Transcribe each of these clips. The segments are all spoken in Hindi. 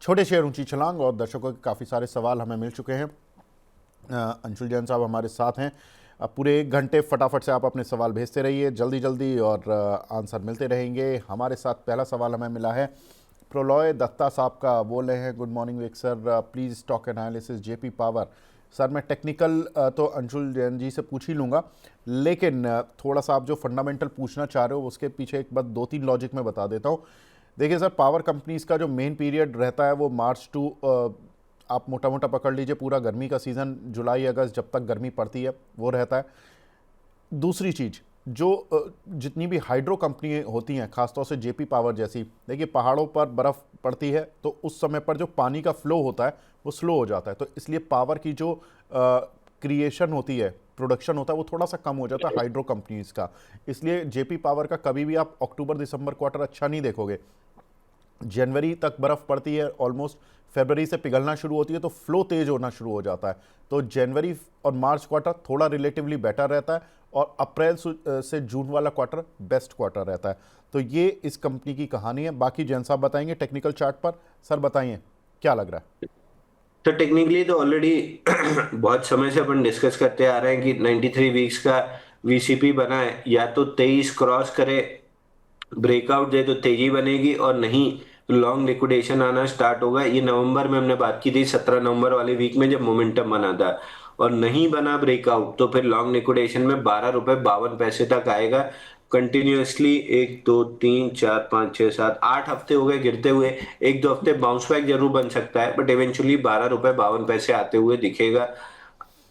छोटे शेयर ऊंची छलांग और दर्शकों के काफ़ी सारे सवाल हमें मिल चुके हैं। अंशुल जैन साहब हमारे साथ हैं। अब पूरे 1 घंटे फटाफट से आप अपने सवाल भेजते रहिए जल्दी जल्दी और आंसर मिलते रहेंगे। हमारे साथ पहला सवाल हमें मिला है प्रलय दत्ता साहब का। बोल रहे हैं, गुड मॉर्निंग विक sir, please stock analysis JP power. Sir मैं टेक्निकल तो अंशुल जैन जी से पूछ ही लूँगा, लेकिन थोड़ा सा आप जो फंडामेंटल पूछना चाह रहे हो उसके पीछे एक बात 2-3 लॉजिक में बता देता हूँ। देखिए सर, पावर कंपनीज़ का जो मेन पीरियड रहता है वो मार्च टू आप मोटा मोटा पकड़ लीजिए पूरा गर्मी का सीज़न, जुलाई अगस्त जब तक गर्मी पड़ती है वो रहता है। दूसरी चीज़, जो जितनी भी हाइड्रो कंपनी होती हैं, खासतौर से जेपी पावर जैसी, देखिए पहाड़ों पर बर्फ़ पड़ती है तो उस समय पर जो पानी का फ्लो होता है वो स्लो हो जाता है, तो इसलिए पावर की जो क्रिएशन होती है, प्रोडक्शन होता है, वो थोड़ा सा कम हो जाता है हाइड्रो कंपनीज़ का। इसलिए जेपी पावर का कभी भी आप अक्टूबर दिसंबर क्वार्टर अच्छा नहीं देखोगे। जनवरी तक बर्फ़ पड़ती है, ऑलमोस्ट फरवरी से पिघलना शुरू होती है तो फ्लो तेज होना शुरू हो जाता है। तो जनवरी और मार्च क्वार्टर थोड़ा रिलेटिवली बेटर रहता है और अप्रैल से जून वाला क्वार्टर बेस्ट क्वार्टर रहता है। तो ये इस कंपनी की कहानी है। बाकी जैन साहब बताएंगे टेक्निकल चार्ट पर। सर बताइए क्या लग रहा है? तो टेक्निकली तो ऑलरेडी बहुत समय से अपन डिस्कस करते आ रहे हैं कि 93 वीक्स का वीसीपी बना है, या तो 23 क्रॉस करे, ब्रेकआउट दे तो तेजी बनेगी, और नहीं लॉन्ग लिक्विडेशन आना स्टार्ट होगा। ये नवंबर में हमने बात की थी, 17 नवंबर वाले वीक में, जब मोमेंटम बना था। और नहीं बना ब्रेकआउट तो फिर लॉन्ग लिक्विडेशन में 12 रुपए 52 पैसे तक आएगा कंटिन्यूअसली। 1 2 3 4 5 6 7 8 हफ्ते हो गए गिरते हुए। 1 2 हफ्ते बाउंस बैक जरूर बन सकता है, बट इवेंचुअली 12 रुपए 52 पैसे आते हुए दिखेगा।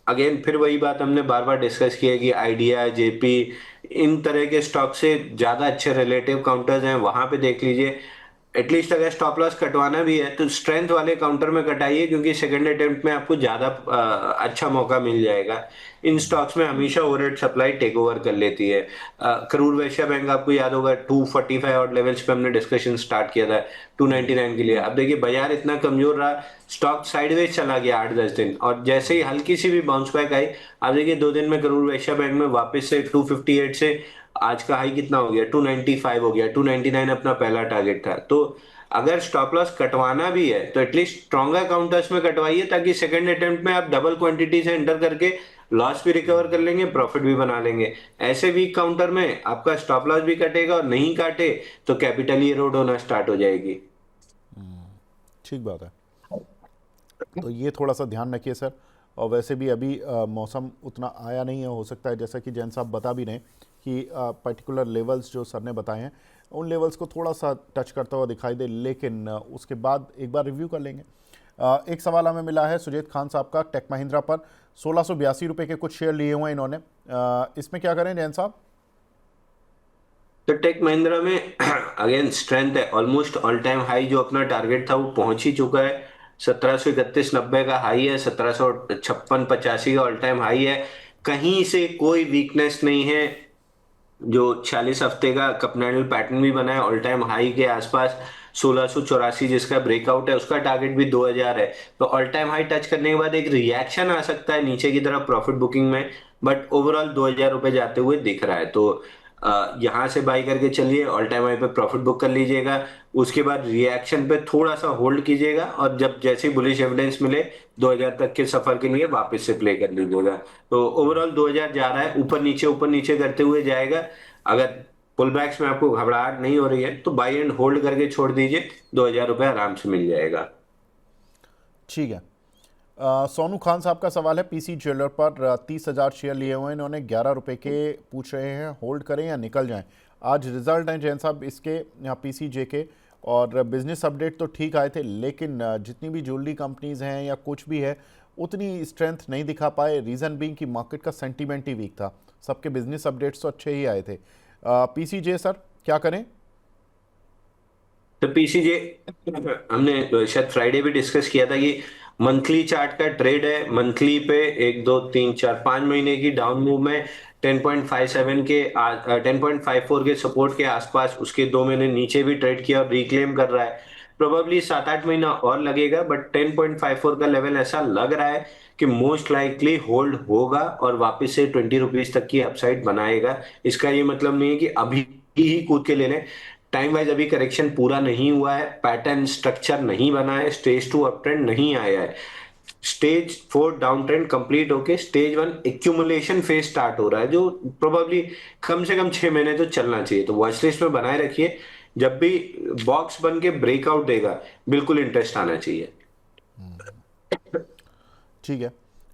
अगेन फिर वही बात हमने बार बार डिस्कस की है कि आइडिया, जेपी, इन तरह के स्टॉक से ज्यादा अच्छे रिलेटिव काउंटर्स हैं, वहां पे देख लीजिए। एटलीस्ट अगर स्टॉप लॉस कटवाना भी है तो स्ट्रेंथ वाले काउंटर में कटाइए, क्योंकि सेकंड अटेम्प्ट में आपको ज्यादा अच्छा मौका मिल जाएगा। इन स्टॉक्स में हमेशा ओवरहेड सप्लाई टेक ओवर कर लेती है। करूर वैश्य बैंक आपको याद होगा, 245 और लेवल्स पे हमने डिस्कशन स्टार्ट किया था 299 के लिए। अब देखिए बाजार इतना कमजोर रहा, स्टॉक साइडवेज चला गया 8-10 दिन, और जैसे ही हल्की सी भी बाउंस बैक आई, आप देखिए 2 दिन में करूर वैश्य बैंक में वापस से 258 से आज का हाई कितना हो गया, 295 हो गया। 299 अपना पहला टारगेट था। तो अगर स्टॉप लॉस कटवाना भी है तो एटलीस्ट स्ट्रॉन्गर काउंटर्स में कटवाइए, ताकि सेकंड अटेम्प्ट में आप डबल क्वांटिटी से एंटर करके लॉस भी रिकवर कर लेंगे, प्रॉफिट भी बना लेंगे। ऐसे वीक काउंटर में आपका स्टॉप लॉस भी कटेगा, और नहीं काटे तो कैपिटल इरोड होना स्टार्ट हो जाएगी। ठीक बात है। तो ये थोड़ा सा ध्यान रखिए सर। और वैसे भी अभी मौसम उतना आया नहीं है, हो सकता है जैसा कि जैन साहब बता भी रहे हैं कि पर्टिकुलर लेवल्स जो सर ने बताए हैं उन लेवल्स को थोड़ा सा टच करता हुआ दिखाई दे, लेकिन उसके बाद एक बार रिव्यू कर लेंगे। एक सवाल हमें मिला है सुजेत खान साहब का, टेक महिंद्रा पर 1682 रुपये के कुछ शेयर लिए हुए हैं इन्होंने। इसमें क्या करें जैन साहब? तो टेक महिंद्रा में अगेन स्ट्रेंथ है, ऑलमोस्ट ऑल टाइम हाई जो अपना टारगेट था वो पहुंच ही चुका है। 1731.90 का हाई है, 1756.85 का ऑल टाइम हाई है। कहीं से कोई वीकनेस नहीं है। जो 46 हफ्ते का कपनैडल पैटर्न भी बना है ऑल टाइम हाई के आसपास, 1684 जिसका ब्रेकआउट है, उसका टारगेट भी 2000 है। तो ऑल टाइम हाई टच करने के बाद एक रिएक्शन आ सकता है नीचे की तरफ प्रॉफिट बुकिंग में, बट ओवरऑल 2000 रुपए जाते हुए दिख रहा है। तो यहां से बाई करके चलिए, ऑल टाइम हाई पे प्रॉफिट बुक कर लीजिएगा। उसके बाद रिएक्शन पे थोड़ा सा होल्ड कीजिएगा, और जब जैसे बुलिश एविडेंस मिले 2000 तक के सफर के लिए वापस से प्ले कर लीजिएगा। तो ओवरऑल 2000 जा रहा है, ऊपर नीचे करते हुए जाएगा। अगर पुल बैक्स में आपको घबराहट नहीं हो रही है तो बाई एंड होल्ड करके छोड़ दीजिए, 2000 रुपए आराम से मिल जाएगा। ठीक है। सोनू खान साहब का सवाल है, पीसी ज्वेलर पर 30,000 शेयर लिए हुए हैं इन्होंने, 11 रुपये के पूछ रहे हैं, होल्ड करें या निकल जाएं? आज रिजल्ट हैं जैन साहब इसके, यहाँ पीसीजे के, और बिजनेस अपडेट तो ठीक आए थे, लेकिन जितनी भी ज्वेलरी कंपनीज हैं या कुछ भी है उतनी स्ट्रेंथ नहीं दिखा पाए। रीज़न बीइंग कि मार्केट का सेंटीमेंट ही वीक था। सबके बिजनेस अपडेट्स तो अच्छे ही आए थे। पीसीजे सर क्या करें? तो पीसीजे हमने शायद फ्राइडे भी डिस्कस किया था कि मंथली चार्ट का ट्रेड है। मंथली पे 1 2 3 4 5 महीने की डाउन मूव में 10.57 के 10.54 के सपोर्ट के आसपास उसके 2 महीने नीचे भी ट्रेड किया और रिक्लेम कर रहा है। प्रोबेबली 7-8 महीना और लगेगा, बट 10.54 का लेवल ऐसा लग रहा है कि मोस्ट लाइकली होल्ड होगा और वापस से 20 रुपीज तक की अपसाइड बनाएगा। इसका ये मतलब नहीं है कि अभी ही कूद के ले लें। टाइम वाइज अभी करेक्शन पूरा नहीं हुआ है, पैटर्न स्ट्रक्चर नहीं बना है, स्टेज 2 अप ट्रेंड नहीं आया है, स्टेज 4 डाउन ट्रेंड कंप्लीट होके स्टेज 1 एक्यूमुलेशन फेज स्टार्ट हो रहा है, जो प्रोबेबली कम से कम 6 महीने तो चलना चाहिए। तो वॉच लिस्ट में बनाए रखिए, जब भी बॉक्स बन के ब्रेकआउट देगा बिल्कुल इंटरेस्ट आना चाहिए। ठीक है।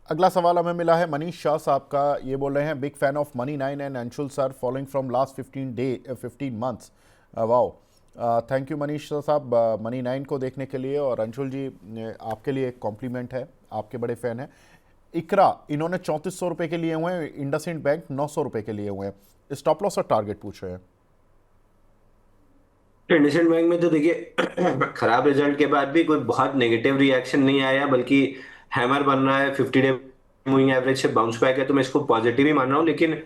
अगला सवाल हमें मिला है मनीष शाह साहब का। ये बोल रहे हैं, big fan of money 9 and Anshul sir following from last 15 months. Wow, thank you Manish Shah साहब मनी 9 को देखने के लिए। और अंशुल जी, आपके लिए एक कॉम्प्लीमेंट है, आपके बड़े फ़ैन हैं। इकरा, इन्होंने 3400 रुपये के लिए हुए हैं, इंडसइंड बैंक 900 रुपये के लिए हुए हैं। स्टॉप लॉस और टारगेट पूछ रहे हैं। इंडसइंड बैंक में तो देखिए खराब रिजल्ट के बाद भी कोई बहुत नेगेटिव रिएक्शन नहीं आया, बल्कि हैमर बन रहा है, 50 डे मूविंग एवरेज से बाउंस बैक है, तो मैं इसको पॉजिटिव ही मान रहा हूँ। लेकिन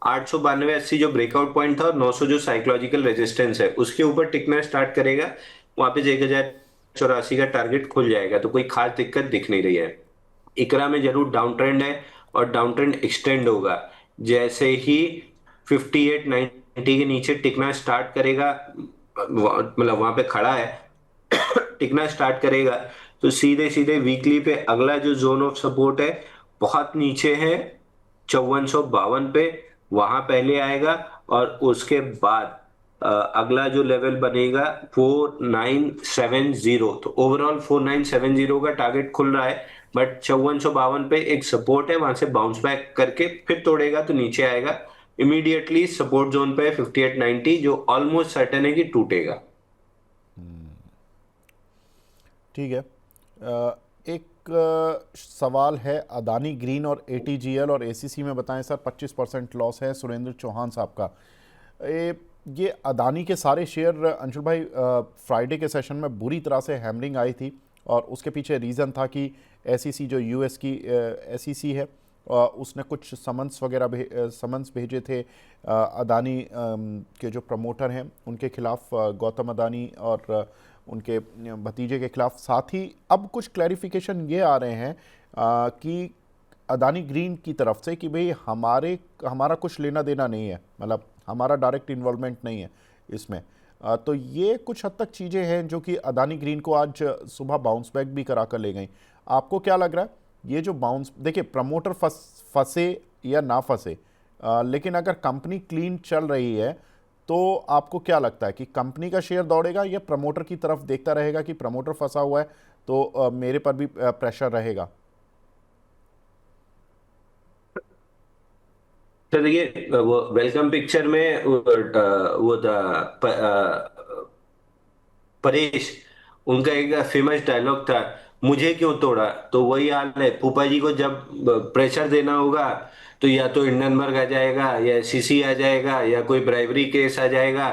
892-80 जो ब्रेकआउट पॉइंट था और 900 जो साइकोलॉजिकल रेजिस्टेंस है उसके ऊपर टिकना स्टार्ट करेगा, वहां पे 1084 का टारगेट खुल जाएगा, तो कोई खास दिक्कत दिख नहीं रही है। इकरा में जरूर डाउन ट्रेंड है और डाउन ट्रेंड एक्सटेंड होगा, जैसे ही 5890 के नीचे टिकना स्टार्ट करेगा, मतलब वहां पे खड़ा है टिकना स्टार्ट करेगा, तो सीधे सीधे वीकली पे अगला जो जोन ऑफ सपोर्ट है बहुत नीचे है 5452 पे, वहां पहले आएगा। और उसके बाद अगला जो लेवल बनेगा 4970, तो ओवरऑल 4970 का टारगेट खुल रहा है, बट 5452 पे एक सपोर्ट है, वहां से बाउंस बैक करके फिर तोड़ेगा तो नीचे आएगा। इमीडिएटली सपोर्ट जोन पे 5890 जो ऑलमोस्ट सर्टेन है कि टूटेगा। ठीक है। एक सवाल है, अदानी ग्रीन और एटीजीएल और एसीसी में बताएं सर, 25% लॉस है, सुरेंद्र चौहान साहब का। ये अदानी के सारे शेयर अंशुल भाई फ्राइडे के सेशन में बुरी तरह से हैमरिंग आई थी, और उसके पीछे रीज़न था कि एसईसी जो यूएस की एसईसी है, उसने कुछ समन्स भेजे थे अदानी के जो प्रमोटर हैं उनके खिलाफ, गौतम अदानी और उनके भतीजे के खिलाफ। साथ ही अब कुछ क्लैरिफिकेशन ये आ रहे हैं कि अदानी ग्रीन की तरफ से कि भाई हमारा कुछ लेना देना नहीं है, मतलब हमारा डायरेक्ट इन्वॉल्वमेंट नहीं है इसमें। तो ये कुछ हद तक चीज़ें हैं जो कि अदानी ग्रीन को आज सुबह बाउंस बैक भी करा कर ले गई। आपको क्या लग रहा है ये जो बाउंस, देखिए प्रमोटर फंसे या ना फंसे, लेकिन अगर कंपनी क्लीन चल रही है तो आपको क्या लगता है कि कंपनी का शेयर दौड़ेगा या प्रमोटर की तरफ देखता रहेगा कि प्रमोटर फंसा हुआ है तो मेरे पर भी प्रेशर रहेगा? तो देखिए, वो वेलकम पिक्चर में वो परेश, उनका एक फेमस डायलॉग था, मुझे क्यों तोड़ा। तो वही हाल है, फूफा जी को जब प्रेशर देना होगा तो या तो हिंडनबर्ग आ जाएगा या सीसी आ जाएगा या कोई ब्राइवरी केस आ जाएगा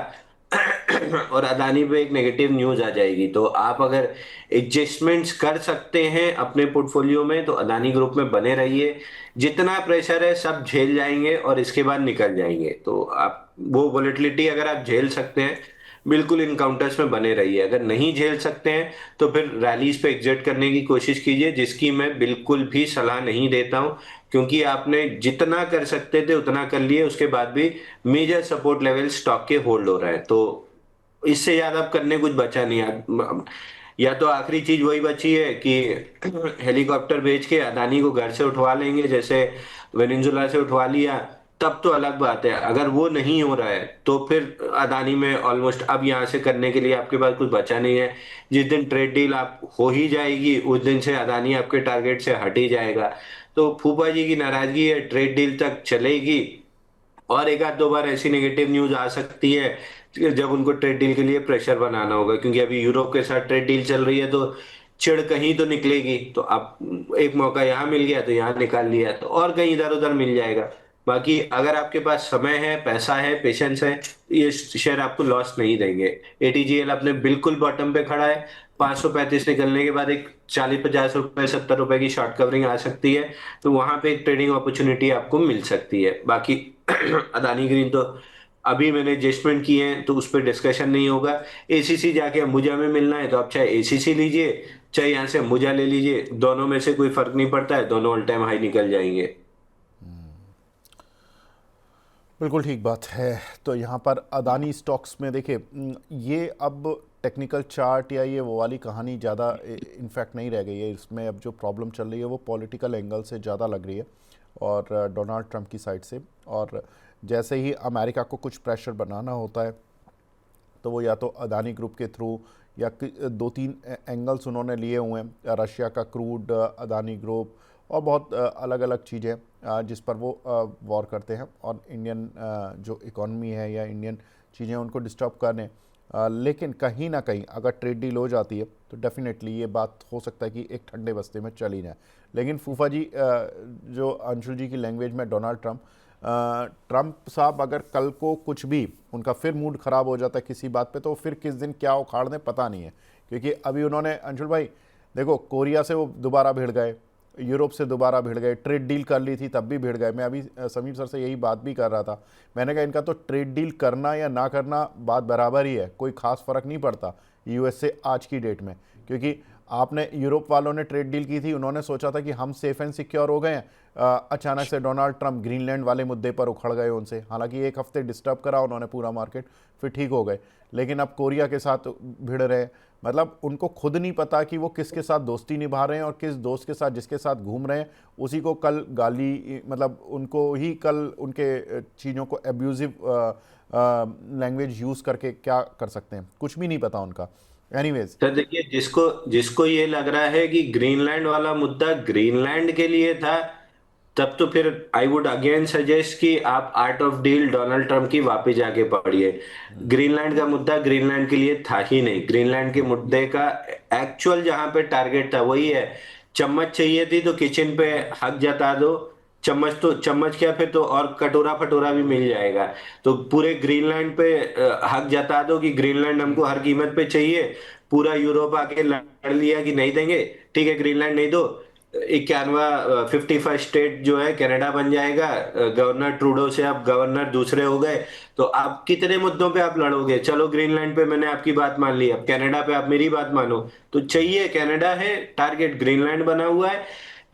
और अदानी पे एक नेगेटिव न्यूज आ जाएगी। तो आप अगर एडजस्टमेंट्स कर सकते हैं अपने पोर्टफोलियो में तो अदानी ग्रुप में बने रहिए, जितना प्रेशर है सब झेल जाएंगे और इसके बाद निकल जाएंगे। तो आप वो वोलेटिलिटी अगर आप झेल सकते हैं बिल्कुल इन काउंटर्स में बने रहिए, अगर नहीं झेल सकते हैं तो फिर रैलीज पे एग्जिट करने की कोशिश कीजिए, जिसकी मैं बिल्कुल भी सलाह नहीं देता हूं, क्योंकि आपने जितना कर सकते थे उतना कर लिए, उसके बाद भी मेजर सपोर्ट लेवल स्टॉक के होल्ड हो रहे हैं, तो इससे ज्यादा अब करने कुछ बचा नहीं। या तो आखिरी चीज वही बची है कि हेलीकॉप्टर भेज के अदानी को घर से उठवा लेंगे, जैसे वेनिजुला से उठवा लिया, तब तो अलग बात है। अगर वो नहीं हो रहा है तो फिर अदानी में ऑलमोस्ट अब यहाँ से करने के लिए आपके पास कुछ बचा नहीं है। जिस दिन ट्रेड डील आप हो ही जाएगी उस दिन से अदानी आपके टारगेट से हट ही जाएगा। तो फूफा जी की नाराजगी है, ट्रेड डील तक चलेगी और एक आध दो बार ऐसी नेगेटिव न्यूज आ सकती है जब उनको ट्रेड डील के लिए प्रेशर बनाना होगा, क्योंकि अभी यूरोप के साथ ट्रेड डील चल रही है तो चिड़ कहीं तो निकलेगी। तो अब एक मौका यहाँ मिल गया तो यहाँ निकाल लिया, तो और कहीं इधर उधर मिल जाएगा। बाकी अगर आपके पास समय है, पैसा है, पेशेंस है, ये शेयर आपको लॉस नहीं देंगे। एटीजीएल अपने बिल्कुल बॉटम पे खड़ा है, 535 निकलने के बाद एक 40-50 रुपए 70 रुपए की शॉर्ट कवरिंग आ सकती है, तो वहां पे एक ट्रेडिंग अपॉर्चुनिटी आपको मिल सकती है। बाकी अदानी ग्रीन तो अभी मैंने एडजस्टमेंट किए हैं तो उस पर डिस्कशन नहीं होगा। एसीसी जाके अंबुजा में मिलना है तो आप चाहे एसीसी लीजिए चाहे यहाँ से अंबुजा ले लीजिए, दोनों में से कोई फर्क नहीं पड़ता है, दोनों ऑल टाइम हाई निकल जाएंगे। बिल्कुल ठीक बात है। तो यहाँ पर अदानी स्टॉक्स में देखिए, ये अब टेक्निकल चार्ट या ये वो वाली कहानी ज़्यादा इनफैक्ट नहीं रह गई है। इसमें अब जो प्रॉब्लम चल रही है वो पॉलिटिकल एंगल से ज़्यादा लग रही है, और डोनाल्ड ट्रंप की साइड से। और जैसे ही अमेरिका को कुछ प्रेशर बनाना होता है तो वो या तो अदानी ग्रुप के थ्रू या दो तीन एंगल्स उन्होंने लिए हुए हैं, रशिया का क्रूड, अदानी ग्रुप और बहुत अलग अलग चीज़ें जिस पर वो वॉर करते हैं, और इंडियन जो इकॉनमी है या इंडियन चीज़ें उनको डिस्टर्ब करने। लेकिन कहीं ना कहीं अगर ट्रेड डील हो जाती है तो डेफिनेटली ये बात हो सकता है कि एक ठंडे बस्ते में चली जाए। लेकिन फूफा जी, जो अंशुल जी की लैंग्वेज में डोनाल्ड ट्रंप, ट्रंप साहब अगर कल को कुछ भी उनका फिर मूड ख़राब हो जाता है किसी बात पे, तो फिर किस दिन क्या उखाड़ दें पता नहीं है। क्योंकि अभी उन्होंने, अंशुल भाई देखो, कोरिया से वो दोबारा भिड़ गए, यूरोप से दोबारा भिड़ गए, ट्रेड डील कर ली थी तब भी भिड़ गए। मैं अभी समीर सर से यही बात भी कर रहा था। मैंने कहा इनका तो ट्रेड डील करना या ना करना बात बराबर ही है, कोई ख़ास फ़र्क नहीं पड़ता यूएस से आज की डेट में। क्योंकि आपने, यूरोप वालों ने ट्रेड डील की थी, उन्होंने सोचा था कि हम सेफ एंड सिक्योर हो गए हैं। अचानक से डोनाल्ड ट्रंप ग्रीनलैंड वाले मुद्दे पर उखड़ गए उनसे। हालांकि एक हफ्ते डिस्टर्ब करा उन्होंने पूरा मार्केट, फिर ठीक हो गए। लेकिन अब कोरिया के साथ भिड़ रहे हैं। मतलब उनको खुद नहीं पता कि वो किसके साथ दोस्ती निभा रहे हैं, और किस दोस्त के साथ, जिसके साथ घूम रहे हैं उसी को कल गाली, मतलब उनको ही कल उनके चीज़ों को एब्यूजिव लैंग्वेज यूज़ करके क्या कर सकते हैं, कुछ भी नहीं पता उनका। एनीवेज, सर देखिए, जिसको जिसको ये लग रहा है कि ग्रीनलैंड वाला मुद्दा ग्रीनलैंड के लिए था, तब तो फिर आई वुड अगेन सजेस्ट कि आप art of deal Donald Trump की वापस जाके पढ़िए। ग्रीनलैंड का मुद्दा ग्रीनलैंड के लिए था ही नहीं। ग्रीनलैंड के मुद्दे का एक्चुअल जहां पे टारगेट था वही है, चम्मच चाहिए थी तो किचन पे हक जता दो, चम्मच तो चम्मच क्या, फिर तो और कटोरा फटोरा भी मिल जाएगा। तो पूरे ग्रीनलैंड पे हक जता दो कि ग्रीनलैंड हमको हर कीमत पे चाहिए। पूरा यूरोप आके लड़ लिया कि नहीं देंगे, ठीक है ग्रीनलैंड नहीं दो। 51 स्टेट जो है कनाडा बन जाएगा। गवर्नर ट्रूडो से अब गवर्नर दूसरे हो गए। तो आप कितने मुद्दों पे आप लड़ोगे? चलो ग्रीनलैंड पे मैंने आपकी बात मान ली, अब कनाडा पे आप मेरी बात मानो। तो चाहिए कनाडा है, टारगेट ग्रीनलैंड बना हुआ है।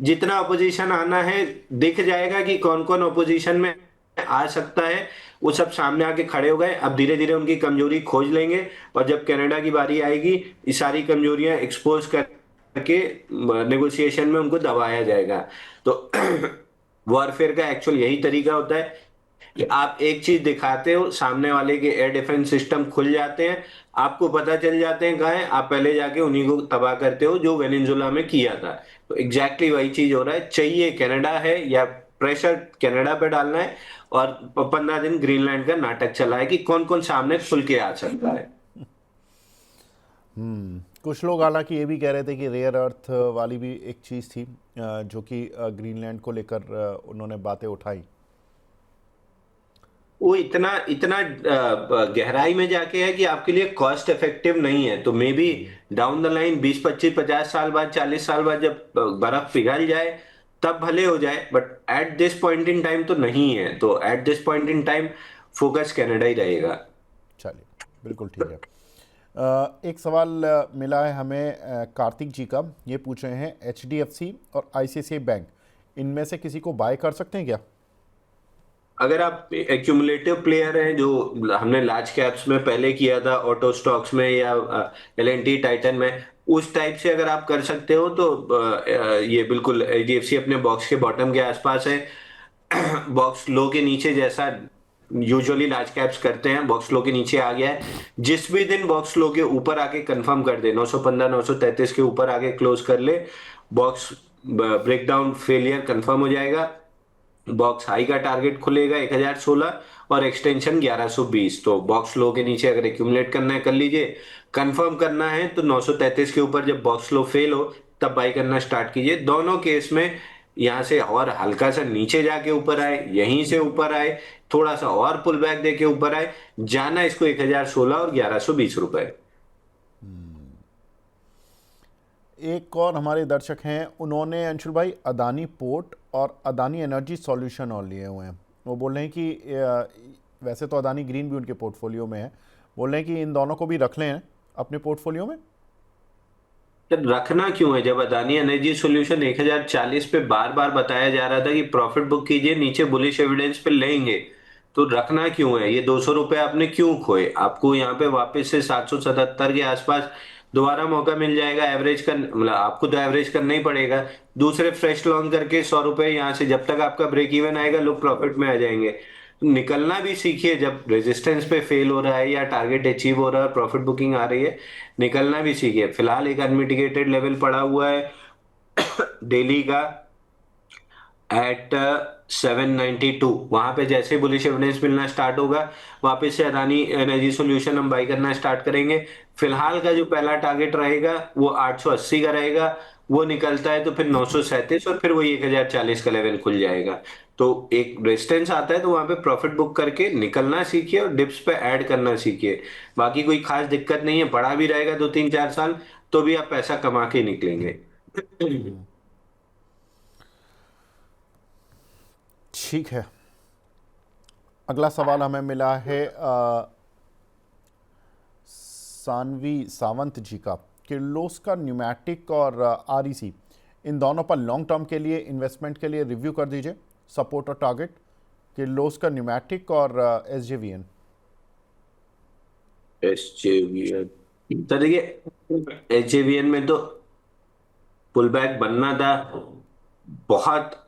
जितना अपोजिशन आना है, दिख जाएगा कि कौन कौन अपोजिशन में आ सकता है। वो सब सामने आके खड़े हो गए। अब धीरे धीरे उनकी कमजोरी खोज लेंगे, और जब कनाडा की बारी आएगी ये सारी कमजोरियां एक्सपोज करके नेगोशिएशन में उनको दबाया जाएगा। तो वॉरफेयर का एक्चुअल यही तरीका होता है कि आप एक चीज दिखाते हो, सामने वाले के एयर डिफेंस सिस्टम खुल जाते हैं, आपको पता चल जाते हैं कहाँ है, आप पहले जाके उन्हीं को तबाह करते हो, जो वेनेजुला में किया था। तो एग्जैक्टली वही चीज हो रहा है। चाहिए कनाडा है, या प्रेशर कनाडा पे डालना है, और 15 दिन ग्रीनलैंड का नाटक चला है कि कौन कौन सामने खुल के आ सकता है। कुछ लोग हालांकि ये भी कह रहे थे कि रेयर अर्थ वाली भी एक चीज़ थी, जो कि ग्रीनलैंड को लेकर उन्होंने बातें उठाई। वो इतना इतना गहराई में जाके है कि आपके लिए कॉस्ट इफेक्टिव नहीं है। तो may be down the line 20 25 50 साल बाद, 40 साल बाद जब बर्फ पिघल जाए तब भले हो जाए, but at this point in time तो नहीं है। तो at this point in time focus Canada ही रहेगा। चलिए, बिल्कुल ठीक है। एक सवाल मिला है हमें कार्तिक जी का। ये पूछ रहे हैं एचडीएफसी और आईसीआईसीआई बैंक, इनमें से किसी को बाय कर सकते हैं क्या? अगर आप एक्यूमुलेटिव प्लेयर हैं, जो हमने लार्ज कैप्स में पहले किया था, ऑटो स्टॉक्स में या एलएनटी टाइटन में, उस टाइप से अगर आप कर सकते हो तो ये बिल्कुल एचडीएफसी अपने बॉक्स के बॉटम के आसपास है। बॉक्स लो के नीचे, जैसा यूजुअली लार्ज कैप्स करते हैं, बॉक्स लो के नीचे आ गया है। जिस भी दिन बॉक्स लो के ऊपर आके कंफर्म कर दे, 915 933 के ऊपर आके क्लोज कर ले, बॉक्स ब्रेकडाउन फेलियर कंफर्म हो जाएगा। बॉक्स हाई का टारगेट खुलेगा 1016 और एक्सटेंशन 1120। तो बॉक्स लो के नीचे अगर एक्यूमुलेट करना है कर लीजिए। कंफर्म करना है तो 933 के ऊपर जब बॉक्स लो फेल हो तब बाई करना स्टार्ट कीजिए। दोनों केस में यहां से और हल्का सा नीचे जाके ऊपर आए, यहीं से ऊपर आए, थोड़ा सा और पुल बैक देके ऊपर आए, जाना इसको 1016 और 1120 रुपए। एक और हमारे दर्शक हैं, उन्होंने अंशुल भाई अदानी पोर्ट और अदानी एनर्जी सॉल्यूशन और लिए हुए हैं। वो बोल रहे हैं कि वैसे तो अदानी ग्रीन भी उनके पोर्टफोलियो में है, बोल रहे हैं कि इन दोनों को भी रख लें अपने पोर्टफोलियो में। तो रखना क्यों है? जब अदानी एनर्जी सॉल्यूशन 1040 पे बार बार बताया जा रहा था कि प्रॉफिट बुक कीजिए, नीचे बुलिश एविडेंस पे लेंगे, तो रखना क्यों है? ये 200 रुपए आपने क्यों खोए? आपको यहाँ पे वापस से 777 के आसपास दोबारा मौका मिल जाएगा एवरेज कर, मतलब आपको तो एवरेज करना ही पड़ेगा। दूसरे फ्रेश लॉन्ग करके 100 रुपए यहाँ से जब तक आपका ब्रेक इवन आएगा लोग प्रॉफिट में आ जाएंगे। तो निकलना भी सीखिए, जब रेजिस्टेंस पे फेल हो रहा है या टारगेट अचीव हो रहा है, प्रॉफिट बुकिंग आ रही है, निकलना भी सीखिए। फिलहाल एक अनमिटिगेटेड लेवल पड़ा हुआ है डेली का एट 792। वहां पे जैसे बुलिश एविडेंस मिलना स्टार्ट होगा, वापस से अदानी एनर्जी सॉल्यूशन हम बाई करना स्टार्ट करेंगे। फिलहाल का जो पहला टारगेट रहेगा वो 880 का रहेगा। वो निकलता है तो फिर 937 और फिर वही 1040 का लेवल खुल जाएगा। तो एक रेजिस्टेंस आता है तो वहां पे प्रॉफिट बुक करके निकलना सीखिए और डिप्स पे ऐड करना सीखिए। बाकी कोई खास दिक्कत नहीं है, पड़ा भी रहेगा 2 3 4 साल तो भी आप पैसा कमा के निकलेंगे। ठीक है। अगला सवाल हमें मिला है सानवी सावंत जी का। किर्लोस्कर न्यूमैटिक और आरईसी इन दोनों पर लॉन्ग टर्म के लिए इन्वेस्टमेंट के लिए रिव्यू कर दीजिए, सपोर्ट और टारगेट। किर्लोस्कर न्यूमैटिक और एसजेवीएन। एसजेवीएन तो देखिए, एसजेवीएन में तो पुल बैक बनना था, बहुत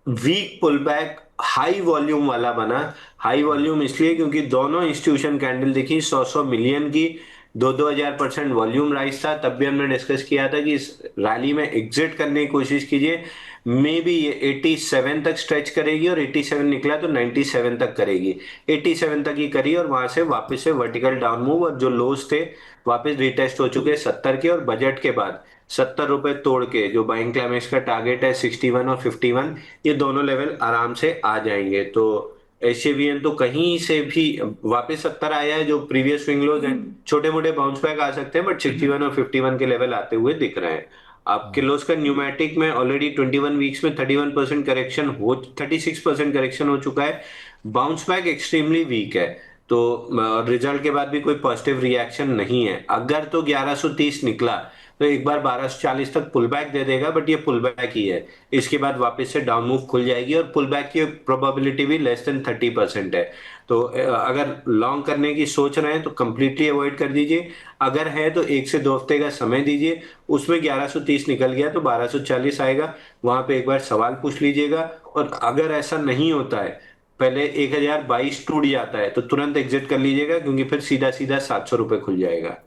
weak pull back high volume वाला बना। हाई वॉल्यूम इसलिए क्योंकि दोनों इंस्टीट्यूशन कैंडल देखी 100 मिलियन की, 2-2 हजार% वॉल्यूम राइज था। तब भी हमने डिस्कस किया था कि इस रैली में एग्जिट करने की कोशिश कीजिए, मे बी ये 87 तक स्ट्रेच करेगी और 87 निकला तो 97 तक करेगी। 87 तक ही करी और वहां से वापस से वर्टिकल डाउन मूव, और जो लोस थे वापस रिटेस्ट हो चुके 70 के, और बजट के बाद 70 रुपए तोड़ के जो बाइंग क्लाइमेक्स का टारगेट है 61 और 51, ये दोनों लेवल आराम से आ जाएंगे। तो एसजेवीएन तो कहीं से भी वापस 70 आया है, जो प्रीवियस स्विंग लोज हैं, छोटे मोटे बाउंस बैक आ सकते हैं, बट 61 और 51 के लेवल आते हुए दिख रहे हैं। आप किर्लोस्कर न्यूमैटिक में ऑलरेडी 21 वीक्स में 31% करेक्शन हो, 36% करेक्शन हो चुका है। बाउंस बैक एक्सट्रीमली वीक है। तो रिजल्ट के बाद भी कोई पॉजिटिव रिएक्शन नहीं है। अगर तो 1130 निकला तो एक बार 1240 तक पुल बैक दे देगा, बट ये पुल बैक ही है। इसके बाद वापस से डाउन मूव खुल जाएगी और पुल बैक की प्रोबेबिलिटी भी लेस देन 30% है। तो अगर लॉन्ग करने की सोच रहे हैं तो कंप्लीटली अवॉइड कर दीजिए। अगर है तो 1 से 2 हफ्ते का समय दीजिए। उसमें 1130 निकल गया तो 1240 आएगा, वहां पे एक बार सवाल पूछ लीजिएगा। और अगर ऐसा नहीं होता है, पहले 1022 टूट जाता है तो तुरंत एग्जिट कर लीजिएगा, क्योंकि फिर सीधा सीधा 700 रुपए खुल जाएगा।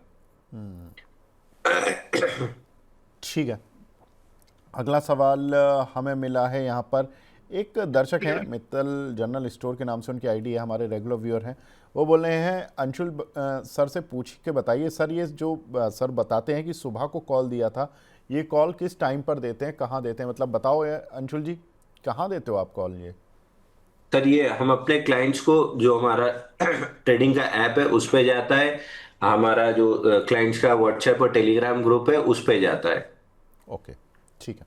ठीक है। अगला सवाल हमें मिला है यहाँ पर। एक दर्शक हैं, मित्तल जनरल स्टोर के नाम से उनकी आईडी है, हमारे रेगुलर व्यूअर हैं। वो बोल रहे हैं अंशुल सर से पूछ के बताइए सर, ये जो सर बताते हैं कि सुबह को कॉल दिया था, ये कॉल किस टाइम पर देते हैं, कहाँ देते हैं, मतलब बताओ अंशुल जी, कहाँ देते हो आप कॉल ये? सर ये हम अपने क्लाइंट्स को, जो हमारा ट्रेडिंग का ऐप है उस पे जाता है, हमारा जो क्लाइंट्स का व्हाट्सएप और टेलीग्राम ग्रुप है उस पे जाता है। ओके, ठीक है।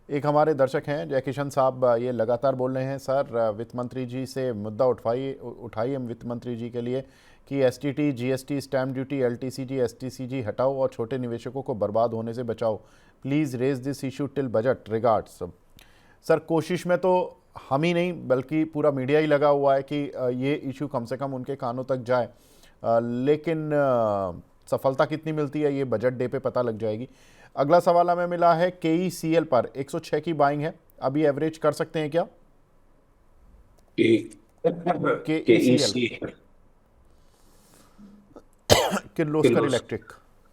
एक हमारे दर्शक हैं जय किशन साहब, ये लगातार बोल रहे हैं सर वित्त मंत्री जी से मुद्दा उठाइए हम वित्त मंत्री जी के लिए कि STT, GST, stamp duty, LTCG, STCG हटाओ और छोटे निवेशकों को बर्बाद होने से बचाओ। Please raise this issue till budget, regards. Sir कोशिश में तो हम ही नहीं बल्कि पूरा मीडिया ही लगा हुआ है कि ये इशू कम से कम उनके कानों तक जाए, लेकिन सफलता कितनी मिलती है ये बजट डे पे पता लग जाएगी। अगला सवाल हमें मिला है केईसीएल पर 106 की बाइंग है, अभी एवरेज कर सकते हैं क्या? केईसीएल, किर्लोस्कर किर्लोस्कर इलेक्ट्रिक,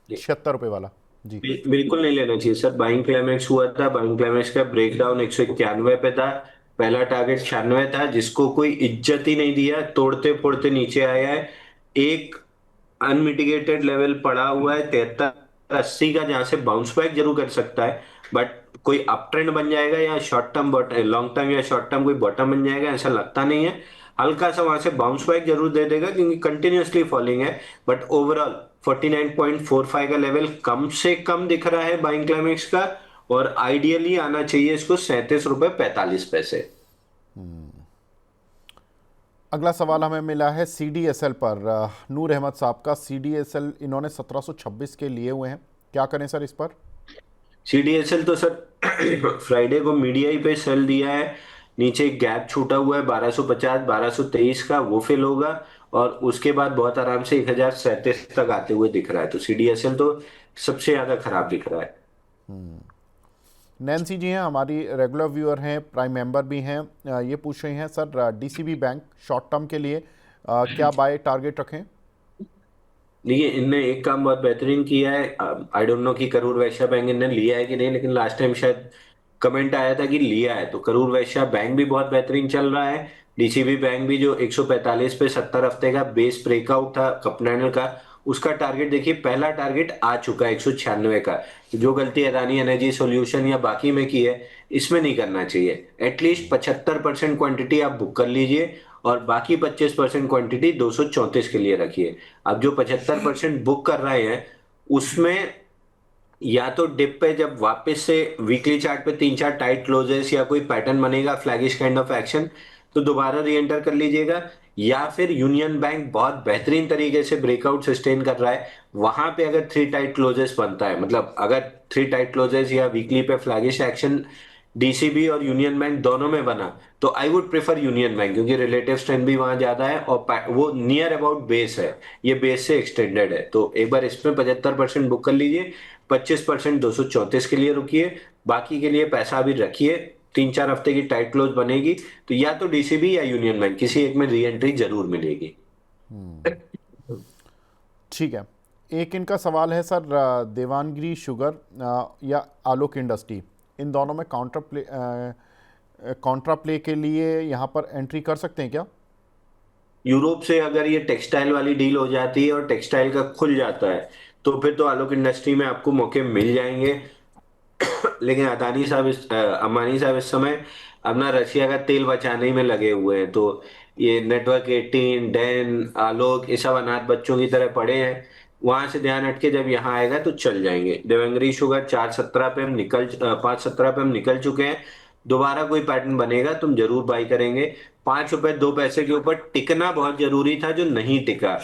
76 रुपये वाला जी। बिल्कुल नहीं लेना चाहिए सर। बाइंग क्लाइमेक्स हुआ था, बाइंग क्लाइमेक्स का ब्रेकडाउन 191 पे था, पहला टारगेट 96 था, जिसको कोई इज्जत ही नहीं दिया, तोड़ते फोड़ते नीचे आया है। एक अनमिटिगेटेड लेवल पड़ा हुआ है 73-80 का, जहां से बाउंस बैक जरूर कर सकता है, बट कोई अप ट्रेंड बन जाएगा या शॉर्ट टर्म लॉन्ग टर्म या शॉर्ट टर्म कोई बॉटम बन जाएगा ऐसा लगता नहीं है। हल्का सा वहां से बाउंस बैक जरूर दे देगा, क्योंकि कंटिन्यूअसली फॉलिंग है। बट ओवरऑल 49.45 का लेवल कम से कम दिख रहा है बाइंग क्लाइमेक्स का, और आइडियली आना चाहिए इसको 37 रुपए 45 पैसे। अगला सवाल हमें मिला है सीडीएसएल पर, नूर अहमद साहब का। सीडीएसएल इन्होंने 1726 के लिए हुए हैं, क्या करें सर इस पर? सीडीएसएल तो सर फ्राइडे को मीडिया ही पे सेल दिया है, नीचे एक गैप छूटा हुआ है 1250 1223 का, वो फिल होगा और उसके बाद बहुत आराम से 1037 तक आते हुए दिख रहा है। तो सीडीएसएल तो सबसे ज्यादा खराब दिख रहा है। नैन्सी जी हैं, हमारी रेगुलर व्यूअर हैं, प्राइम मेंबर भी हैं। ये पूछ रही हैं sir, DCB bank short term के लिए क्या बाय टारगेट रखें? देखिए, इनने एक काम बहुत बेहतरीन किया है। आई डोंट नो कि करूर वैश्य बैंक इनने लिया है कि नहीं, लेकिन लास्ट टाइम शायद कमेंट आया था कि लिया है। तो करूर वैश्य बैंक भी बहुत बेहतरीन चल रहा है। डीसीबी बैंक भी, जो 145 पे 70 हफ्ते का बेस ब्रेकआउट था कपनैनल का, उसका टारगेट देखिए, पहला टारगेट आ चुका है 196 का। जो गलती अदानी एनर्जी सॉल्यूशन या बाकी में की है, इसमें नहीं करना चाहिए। एटलीस्ट 75% क्वांटिटी आप बुक कर लीजिए और बाकी 25% क्वांटिटी 234 के लिए रखिए। अब जो 75% बुक कर रहे हैं, उसमें या तो डिप पे जब वापस से वीकली चार्ट पे 3-4 टाइट क्लोजेस या कोई पैटर्न बनेगा, फ्लैगिश काइंड ऑफ एक्शन, तो दोबारा री एंटर कर लीजिएगा। या फिर यूनियन बैंक बहुत बेहतरीन तरीके से ब्रेकआउट सस्टेन कर रहा है, वहां पे अगर 3 टाइट क्लोजेस बनता है, मतलब अगर 3 टाइट क्लोजेस या वीकली पे फ्लैगिश एक्शन डीसीबी और यूनियन बैंक दोनों में बना, तो I would prefer union bank, क्योंकि रिलेटिव स्ट्रेंथ भी वहां ज्यादा है और वो नियर अबाउट बेस है, ये बेस से एक्सटेंडेड है। तो एक बार इसमें 75% बुक कर लीजिए, 25% 234 के लिए रुकिए, बाकी के लिए पैसा अभी रखिए। 3-4 हफ्ते की टाइट क्लोज बनेगी तो या तो डीसीबी या यूनियन बैंक, किसी एक में री एंट्री जरूर मिलेगी। ठीक है। एक इनका सवाल है सर, देवानगिरी शुगर या आलोक इंडस्ट्री, इन दोनों में काउंटर प्ले के लिए यहाँ पर एंट्री कर सकते हैं क्या? यूरोप से अगर ये टेक्सटाइल वाली डील हो जाती है और टेक्सटाइल का खुल जाता है, तो फिर तो आलोक इंडस्ट्री में आपको मौके मिल जाएंगे। लेकिन अंबानी साहब इस समय अपना रशिया का तेल बचाने ही में लगे हुए हैं। तो ये नेटवर्क 18, डैन, आलोक, ये सब अनाथ बच्चों की तरह पड़े हैं। वहां से ध्यान हटके जब यहाँ आएगा तो चल जाएंगे। देवंगरी शुगर 417 पे हम 517 पे हम निकल चुके हैं। दोबारा कोई पैटर्न बनेगा तुम जरूर बाई करेंगे। 5 रुपए 2 पैसे के ऊपर टिकना बहुत जरूरी था, जो नहीं टिका।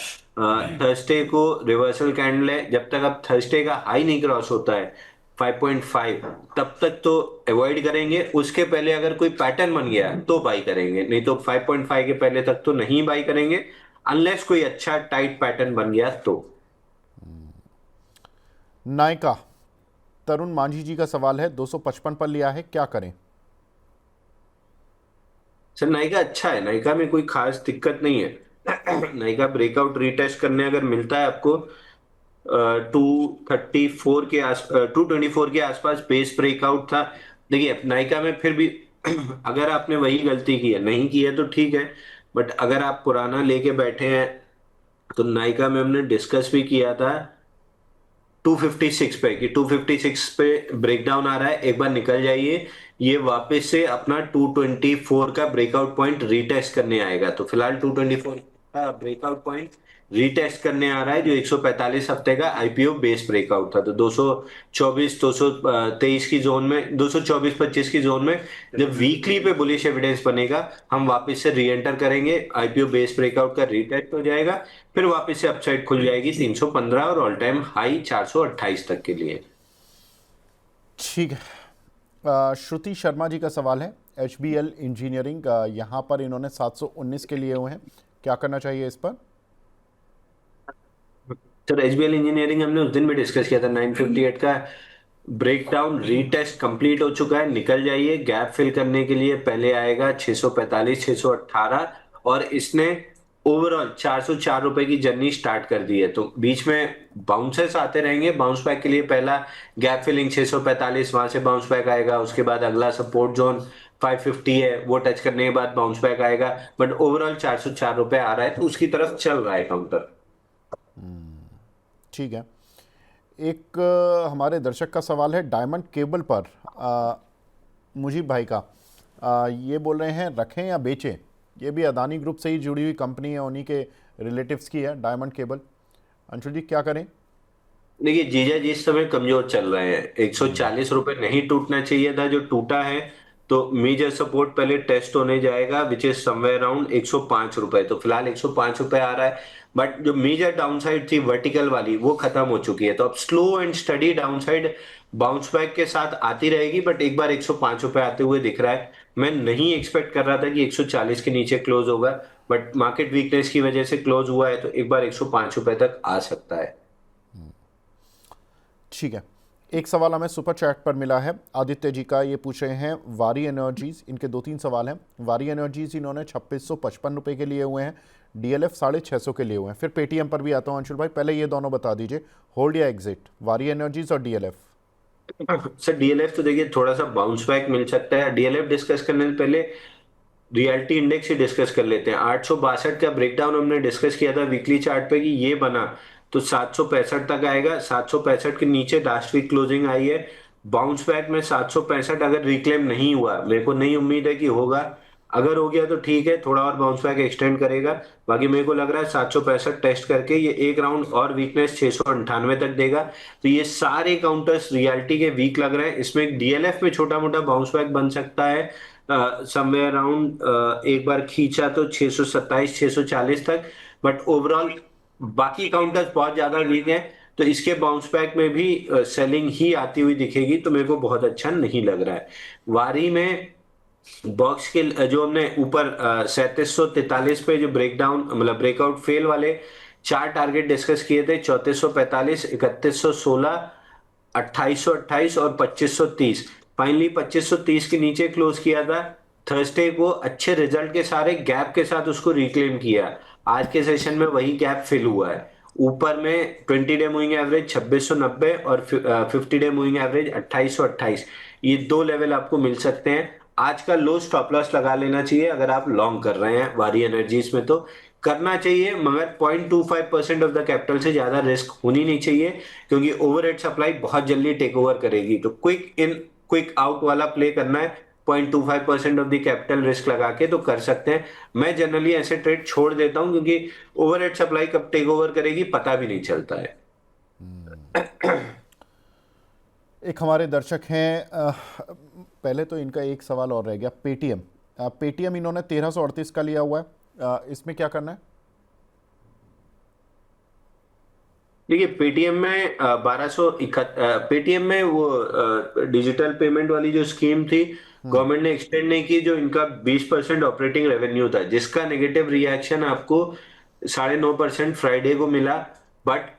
थर्सडे को रिवर्सल कैंडल है, जब तक अब थर्सडे का हाई नहीं क्रॉस होता है 5.5, तब तक तो अवॉइड करेंगे। उसके पहले अगर कोई पैटर्न बन गया तो बाई करेंगे, नहीं तो 5.5 के पहले तक तो नहीं बाई करेंगे, अनलेस कोई अच्छा टाइट पैटर्न बन गया तो। नायका, तरुण मांझी जी का सवाल है, 255 पर लिया है, क्या करें? सर, नाइका अच्छा है, नाइका में कोई खास दिक्कत नहीं है। नाइका ब्रेकआउट रीटेस्ट करने अगर मिलता है आपको 234 के 224 के आसपास बेस ब्रेकआउट था। देखिए, नाइका में फिर भी अगर आपने वही गलती की है, नहीं की है तो ठीक है, बट अगर आप पुराना लेके बैठे हैं, तो नाइका में हमने डिस्कस भी किया था 256 पे, कि 256 पे ब्रेकडाउन आ रहा है, एक बार निकल जाइए। ये वापस से अपना 224 का ब्रेकआउट पॉइंट रीटेस्ट करने आएगा। तो फिलहाल 224 का ब्रेकआउट पॉइंट रीटेस्ट करने आ रहा है, जो 145 हफ्ते का आईपीओ बेस ब्रेकआउट था। तो 224 223 की जोन में, 224-25 की जोन में जब वीकली पे बुलिश एविडेंस बनेगा, हम वापस से री एंटर करेंगे। आईपीओ बेस ब्रेकआउट का रीटेस्ट हो जाएगा, फिर वापस से अपसाइड खुल जाएगी 315 और ऑल टाइम हाई 428 तक के लिए। ठीक है। श्रुति शर्मा जी का सवाल है, एचबीएल इंजीनियरिंग, यहाँ पर इन्होंने 719 के लिए हुए हैं, क्या करना चाहिए इस पर? सर, एचबीएल इंजीनियरिंग हमने उस दिन भी डिस्कस किया था, 958 का ब्रेकडाउन रीटेस्ट कंप्लीट हो चुका है, निकल जाइए। गैप फिल करने के लिए पहले आएगा 645 618, और इसने ओवरऑल 404 रुपए की जर्नी स्टार्ट कर दी है। तो बीच में बाउंसेस आते रहेंगे। बाउंस बैक के लिए पहला गैप फिलिंग 645, वहां से बाउंस बैक आएगा। उसके बाद अगला सपोर्ट जोन 550 है, वो टच करने के बाद बाउंस बैक आएगा। बट ओवरऑल 404 रुपए आ रहा है, तो उसकी तरफ चल रहा है काउंटर। ठीक है। एक हमारे दर्शक का सवाल है डायमंड केबल पर, मुजीब भाई का, ये बोल रहे हैं रखें या बेचें? ये भी अदानी ग्रुप से ही जुड़ी हुई कंपनी है, उन्हीं के रिलेटिव्स की है डायमंड केबल। अंशुल जी, क्या करें? देखिए, जीजा जी इस समय कमजोर चल रहे हैं। 140 रुपए नहीं टूटना चाहिए था, जो टूटा है। तो मेजर सपोर्ट पहले टेस्ट होने जाएगा, विच इज समवेयर अराउंड 105 रुपए। तो फिलहाल 105 रुपए आ रहा है। बट जो मेजर डाउनसाइड थी वर्टिकल वाली वो खत्म हो चुकी है, तो अब slow and study downside bounce back के साथ आती रहेगी, बट एक बार 105 रुपए आते हुए दिख रहा है। मैं नहीं एक्सपेक्ट कर रहा था कि 140 के नीचे क्लोज होगा, बट मार्केट वीकनेस की वजह से क्लोज हुआ है, तो एक बार 105 रुपए तक आ सकता है। ठीक है, एक सवाल हमें सुपर चैट पर मिला है आदित्य जी का। ये पूछ रहे हैं वारी एनर्जीज, इनके दो तीन सवाल हैं। वारी एनर्जीज इन्होंने 2655 रुपये के लिए हुए हैं, डीएलएफ 650 के लिए हुए हैं। फिर पेटीएम पर भी आता हूँ अंशुल भाई, पहले ये दोनों बता दीजिए, होल्ड या एग्जिट, वारी एनर्जीज और डीएलएफ। सर डीएलएफ तो देखिए थोड़ा सा बाउंस बैक मिल सकता है। डीएलएफ डिस्कस करने से पहले रियलिटी इंडेक्स ही डिस्कस कर लेते हैं। 862 का ब्रेकडाउन हमने डिस्कस किया था वीकली चार्ट पे कि ये बना तो 765 तक आएगा। 765 के नीचे लास्ट वीक क्लोजिंग आई है। बाउंस बैक में 765 अगर रिक्लेम नहीं हुआ, मेरे को नहीं उम्मीद है कि होगा, अगर हो गया तो ठीक है, थोड़ा और बाउंस बैक एक्सटेंड करेगा। बाकी मेरे को लग रहा है 765 टेस्ट करके ये एक राउंड और वीकनेस 698 तक देगा। तो ये सारे काउंटर्स रियलिटी के वीक लग रहे हैं। इसमें डीएलएफ में छोटा मोटा बाउंस बैक बन सकता है समवेयर अराउंड, एक बार खींचा तो 627 640 तक, बट ओवरऑल बाकी काउंटर्स बहुत ज्यादा वीक है, तो इसके बाउंस बैक में भी सेलिंग ही आती हुई दिखेगी, तो मेरे को बहुत अच्छा नहीं लग रहा है। वारी में बॉक्स के जो हमने ऊपर 3743 पे जो ब्रेकडाउन मतलब ब्रेकआउट फेल वाले चार टारगेट डिस्कस किए थे, 3445, 3116, 2828 और 2530। फाइनली 2530 के नीचे क्लोज किया था थर्सडे को, अच्छे रिजल्ट के सारे गैप के साथ उसको रिक्लेम किया। आज के सेशन में वही गैप फिल हुआ है। ऊपर में 20 डे मूविंग एवरेज 2690 और 50 डे मूविंग एवरेज 2828, ये दो लेवल आपको मिल सकते हैं। आज का लो स्टॉप लॉस लगा लेना चाहिए अगर आप लॉन्ग कर रहे हैं वारी एनर्जीज में, तो करना चाहिए, मगर 0.25% ऑफ द कैपिटल से ज्यादा रिस्क होनी नहीं चाहिए, क्योंकि ओवरहेड सप्लाई बहुत जल्दी टेक ओवर करेगी। तो क्विक इन क्विक आउट वाला प्ले करना है, 0.25% ऑफ द कैपिटल रिस्क लगा के तो कर सकते हैं। मैं जनरली ऐसे ट्रेड छोड़ देता हूं, क्योंकि ओवरहेड सप्लाई कब टेक ओवर करेगी पता भी नहीं चलता है। एक हमारे दर्शक हैं, पहले तो इनका एक सवाल और रह गया, पेटीएम। पेटीएम इन्होंने 1338 का लिया हुआ है, इसमें क्या करना है? देखिए पेटीएम में 1271, पेटीएम में वो डिजिटल पेमेंट वाली जो स्कीम थी गवर्नमेंट ने एक्सटेंड नहीं की, जो इनका 20% ऑपरेटिंग रेवेन्यू था, जिसका नेगेटिव रिएक्शन आपको 9.5% फ्राइडे को मिला। बट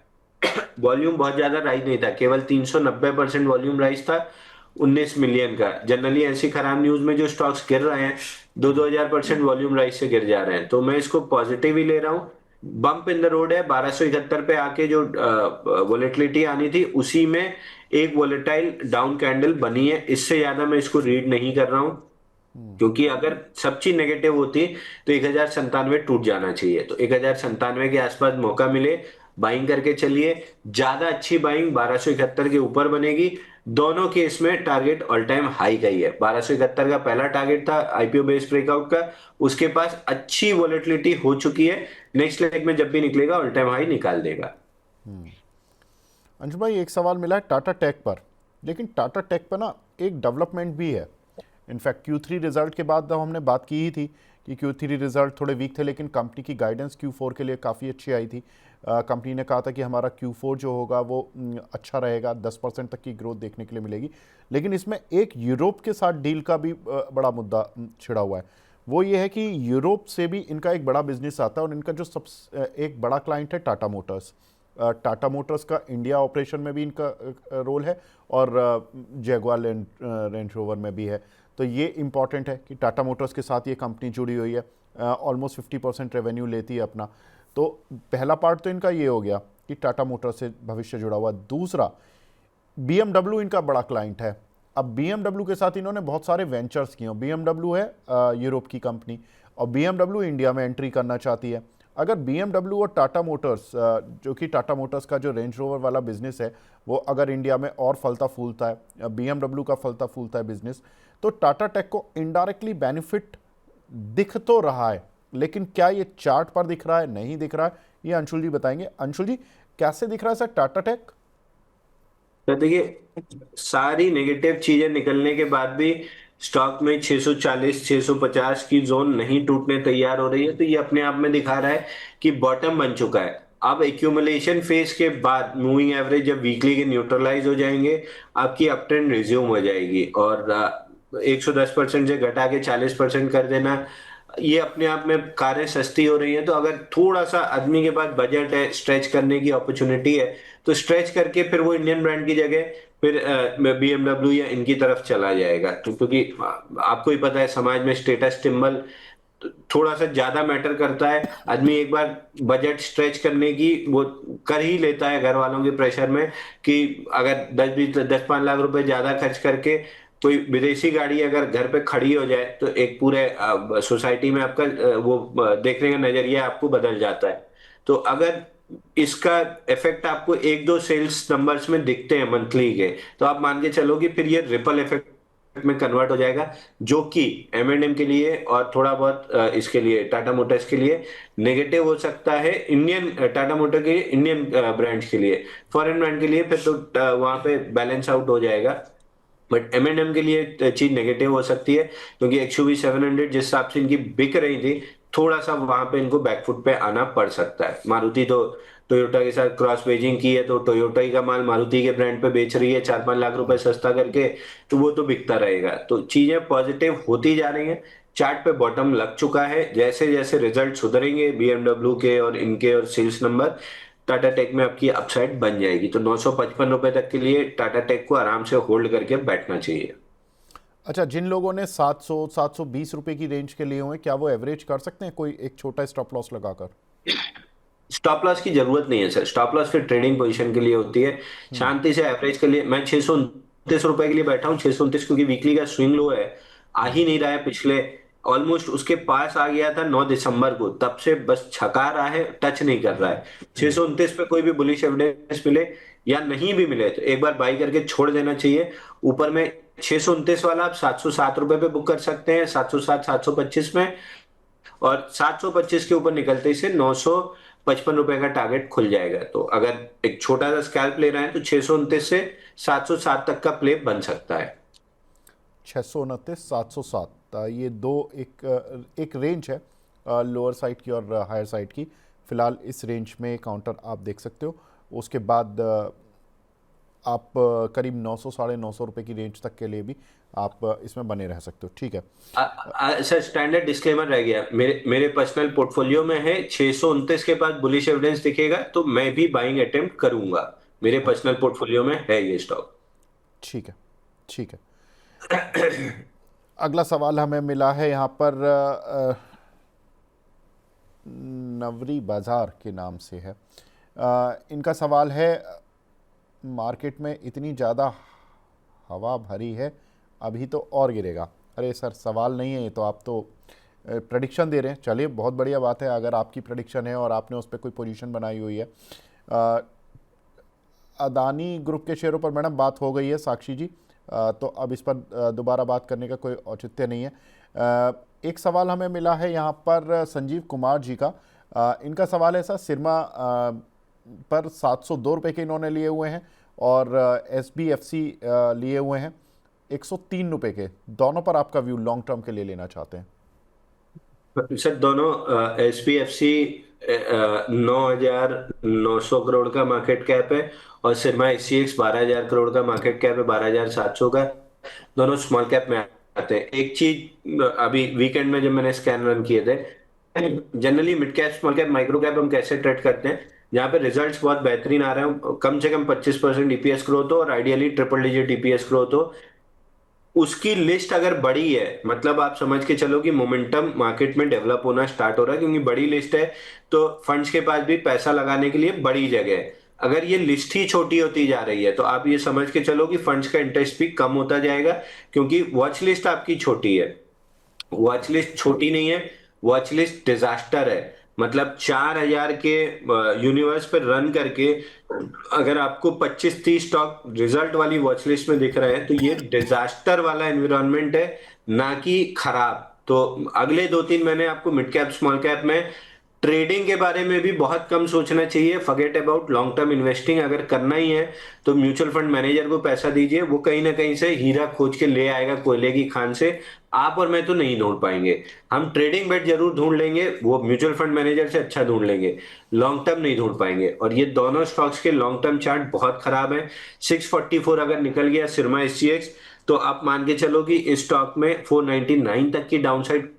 वॉल्यूम बहुत ज्यादा राइज नहीं था, केवल 390% वॉल्यूम राइज था 19 मिलियन का। जनरली ऐसी खराब न्यूज में जो स्टॉक्स गिर रहे हैं 2-2000% वॉल्यूम राइज से गिर जा रहे हैं, तो मैं इसको पॉजिटिव ही ले रहा हूँ। बम्प इन द रोड है 1271 पे आके, जो वोलेटिलिटी आनी थी उसी में एक वोलेटाइल डाउन कैंडल बनी है, इससे ज्यादा मैं इसको रीड नहीं कर रहा हूं, क्योंकि अगर सब चीज नेगेटिव होती तो 1097 टूट जाना चाहिए। तो 1097 के आसपास मौका मिले बाइंग करके चलिए। ज्यादा अच्छी बाइंग 1271 के ऊपर बनेगी। दोनों केस में टारगेट ऑल टाइम हाई का ही है। 1271 का पहला टारगेट था आईपीओ बेस्ड ब्रेकआउट का, उसके पास अच्छी वोलेटिलिटी हो चुकी है, नेक्स्ट लेग में जब भी निकलेगा ऑल टाइम हाई निकाल देगा। अंशु भाई, एक सवाल मिला है टाटा टेक पर, लेकिन टाटा टेक पर ना एक डेवलपमेंट भी है। इनफैक्ट Q3 रिजल्ट के बाद हमने बात की ही थी कि Q3 रिजल्ट थोड़े वीक थे, लेकिन कंपनी की गाइडेंस Q4 के लिए काफ़ी अच्छी आई थी। कंपनी ने कहा था कि हमारा Q4 जो होगा वो अच्छा रहेगा, 10% तक की ग्रोथ देखने के लिए मिलेगी। लेकिन इसमें एक यूरोप के साथ डील का भी बड़ा मुद्दा छिड़ा हुआ है। वो ये है कि यूरोप से भी इनका एक बड़ा बिजनेस आता है, और इनका जो एक बड़ा क्लाइंट है टाटा मोटर्स। टाटा मोटर्स का इंडिया ऑपरेशन में भी इनका रोल है, और जैगुआर रेंज रोवर में भी है। तो ये इम्पॉर्टेंट है कि टाटा मोटर्स के साथ ये कंपनी जुड़ी हुई है, ऑलमोस्ट 50% रेवेन्यू लेती है अपना। तो पहला पार्ट तो इनका ये हो गया कि टाटा मोटर्स से भविष्य जुड़ा हुआ। दूसरा, BMW इनका बड़ा क्लाइंट है। अब BMW के साथ इन्होंने बहुत सारे वेंचर्स किए हैं। BMW है यूरोप की कंपनी, और BMW इंडिया में एंट्री करना चाहती है। अगर BMW और टाटा मोटर्स, जो कि टाटा मोटर्स का जो रेंज रोवर वाला बिजनेस है, वो अगर इंडिया में और फलता फूलता है, BMW का फलता फूलता है बिजनेस, तो टाटा टेक को इनडायरेक्टली बेनिफिट दिख तो रहा है। लेकिन क्या ये चार्ट पर दिख रहा है, नहीं दिख रहा है, ये अंशुल जी बताएंगे। अंशुल जी, कैसे दिख रहा है सर टाटा टेक? तो देखिए सारी नेगेटिव चीजें निकलने के बाद भी स्टॉक में 640 650 की जोन नहीं टूटने तैयार हो रही है, तो ये अपने आप में दिखा रहा है कि बॉटम बन चुका है। अब एक्यूमुलेशन फेज के बाद मूविंग एवरेज जब वीकली के न्यूट्रलाइज हो जाएंगे, आपकी अप ट्रेंड रिज्यूम हो जाएगी। और 110% से घटा के 40% कर देना, ये अपने आप में कारें सस्ती हो रही है। तो अगर थोड़ा सा आदमी के पास बजट है, स्ट्रेच करने की अपॉर्चुनिटी है, तो स्ट्रेच करके फिर वो इंडियन ब्रांड की जगह फिर BMW या इनकी तरफ चला जाएगा। तो क्योंकि आपको ही पता है समाज में स्टेटस सिंबल थोड़ा सा ज्यादा मैटर करता है। आदमी एक बार बजट स्ट्रेच करने की वो कर ही लेता है घर वालों के प्रेशर में, कि अगर 10-5 लाख रुपए ज्यादा खर्च करके कोई विदेशी गाड़ी अगर घर पे खड़ी हो जाए, तो एक पूरे सोसाइटी में आपका देखने का नजरिया आपको बदल जाता है। तो अगर इसका इफेक्ट आपको एक दो सेल्स नंबर्स में दिखते हैं मंथली के, तो आप मान के चलो कि फिर ये रिपल इफेक्ट में कन्वर्ट हो जाएगा, जो कि M&M के लिए और थोड़ा बहुत इसके लिए टाटा मोटर्स के लिए नेगेटिव हो सकता है। इंडियन टाटा मोटर के इंडियन ब्रांड्स के लिए, फॉरेन ब्रांड के लिए फिर तो वहां पे बैलेंस आउट हो जाएगा। बट M&M के लिए चीज नेगेटिव हो सकती है, क्योंकि XUV 700 जिस हिसाब से इनकी बिक रही थी, थोड़ा सा वहां पे इनको बैकफुट पे आना पड़ सकता है। मारुति तो टोयोटा के साथ क्रॉस बेजिंग की है, तो टोयोटा ही का माल मारुति के ब्रांड पे बेच रही है 4-5 लाख रुपए सस्ता करके, तो वो तो बिकता रहेगा। तो चीजें पॉजिटिव होती जा रही हैं। चार्ट पे बॉटम लग चुका है। जैसे जैसे रिजल्ट सुधरेंगे BMW के और इनके और सेल्स नंबर, टाटा टेक में आपकी अपसाइड बन जाएगी। तो 955 रुपए तक के लिए टाटा टेक को आराम से होल्ड करके बैठना चाहिए। अच्छा, जिन लोगों ने 700-720 रुपए की रेंज के लिए हुए हैं, क्या वो एवरेज कर सकते हैं कोई एक छोटा स्टॉप लॉस लगाकर? स्टॉप लॉस की जरूरत नहीं है सर। स्टॉप लॉस फिर ट्रेडिंग पोजीशन के लिए होती है। शांति से एवरेज के लिए मैं 629 रुपए के लिए बैठा हूँ। 629 क्योंकि वीकली का स्विंग लो है, आ ही नहीं रहा है। पिछले ऑलमोस्ट उसके पास आ गया था 9 दिसंबर को, तब से बस छका रहा है, टच नहीं कर रहा है। 629 पे कोई भी बुलिश एविडेंस मिले या नहीं भी मिले, तो एक बार बाई करके छोड़ देना चाहिए। ऊपर में 629 वाला आप 707 रुपए पे बुक कर सकते हैं, 707 725 में। और 725 के ऊपर निकलते ही से 955 रुपए का टारगेट खुल जाएगा। तो अगर एक छोटा सा स्कैल्प ले रहे हैं, तो 629 से 707 तक का प्ले बन सकता है। 629, 707, ये दो एक रेंज है, लोअर साइड की और हायर साइड की। फिलहाल इस रेंज में काउंटर आप देख सकते हो। उसके बाद आप करीब 900 साढ़े 900 रुपये की रेंज तक के लिए भी आप इसमें बने रह सकते हो। ठीक है। सर स्टैंडर्ड डिस्क्लेमर रह गया, मेरे पर्सनल पोर्टफोलियो में है। 629 के बाद बुलिश एविडेंस दिखेगा तो मैं भी बाइंग अटेम्प्ट करूंगा। मेरे पर्सनल पोर्टफोलियो में है ये स्टॉक। ठीक है, ठीक है। अगला सवाल हमें मिला है यहाँ पर नवरी बाज़ार के नाम से है। इनका सवाल है, मार्केट में इतनी ज़्यादा हवा भरी है, अभी तो और गिरेगा। अरे सर, सवाल नहीं है ये तो, आप तो प्रेडिक्शन दे रहे हैं। चलिए, बहुत बढ़िया बात है अगर आपकी प्रेडिक्शन है और आपने उस पर कोई पोजीशन बनाई हुई है। अदानी ग्रुप के शेयरों पर मैडम बात हो गई है साक्षी जी, तो अब इस पर दोबारा बात करने का कोई औचित्य नहीं है। एक सवाल हमें मिला है यहाँ पर संजीव कुमार जी का। इनका सवाल है सर, सिरमा पर 702 रुपये के इन्होंने लिए हुए हैं और SBFC लिए हुए हैं 103 रुपये के। दोनों पर आपका व्यू लॉन्ग टर्म के लिए लेना चाहते हैं? सर दोनों SPFC 9,900 करोड़ का मार्केट कैप है, और सिरमा SCX 12,000 करोड़ का मार्केट कैप है, 12,700 का। दोनों स्मॉल कैप में आते हैं। एक चीज, अभी वीकेंड में जब मैंने स्कैन रन किए थे, generally mid cap small cap micro cap हम कैसे ट्रेड करते हैं, जहाँ पे रिजल्ट्स बहुत बेहतरीन आ रहे हो, कम से कम 25% EPS ग्रोथ हो और ideally triple digit EPS growth हो, उसकी लिस्ट अगर बड़ी है, मतलब आप समझ के चलो कि मोमेंटम मार्केट में डेवलप होना स्टार्ट हो रहा है। क्योंकि बड़ी लिस्ट है तो फंड्स के पास भी पैसा लगाने के लिए बड़ी जगह है। अगर ये लिस्ट ही छोटी होती जा रही है, तो आप ये समझ के चलो कि फंड्स का इंटरेस्ट भी कम होता जाएगा, क्योंकि वॉच लिस्ट आपकी छोटी है। वॉच लिस्ट छोटी नहीं है, वॉच लिस्ट डिजास्टर है। मतलब 4,000 के यूनिवर्स पर रन करके अगर आपको 25-30 स्टॉक रिजल्ट वाली वॉच लिस्ट में दिख रहे हैं, तो ये डिजास्टर वाला एनवायरनमेंट है, ना कि खराब। तो अगले 2-3 महीने आपको मिड कैप स्मॉल कैप में ट्रेडिंग के बारे में भी बहुत कम सोचना चाहिए। Forget about long term investing. अगर करना ही है तो म्यूचुअल फंड मैनेजर को पैसा दीजिए, वो कहीं ना कहीं से हीरा खोज के ले आएगा कोयले की खान से। आप और मैं तो नहीं ढूंढ पाएंगे। हम ट्रेडिंग बेट जरूर ढूंढ लेंगे, वो म्यूचुअल फंड मैनेजर से अच्छा ढूंढ लेंगे, लॉन्ग टर्म नहीं ढूंढ पाएंगे। और ये दोनों स्टॉक्स के लॉन्ग टर्म चार्ट बहुत खराब है। 644 अगर निकल गया सिरमा एसजीएक्स, तो आप मान के चलो कि इस स्टॉक में 499 तक की डाउनसाइड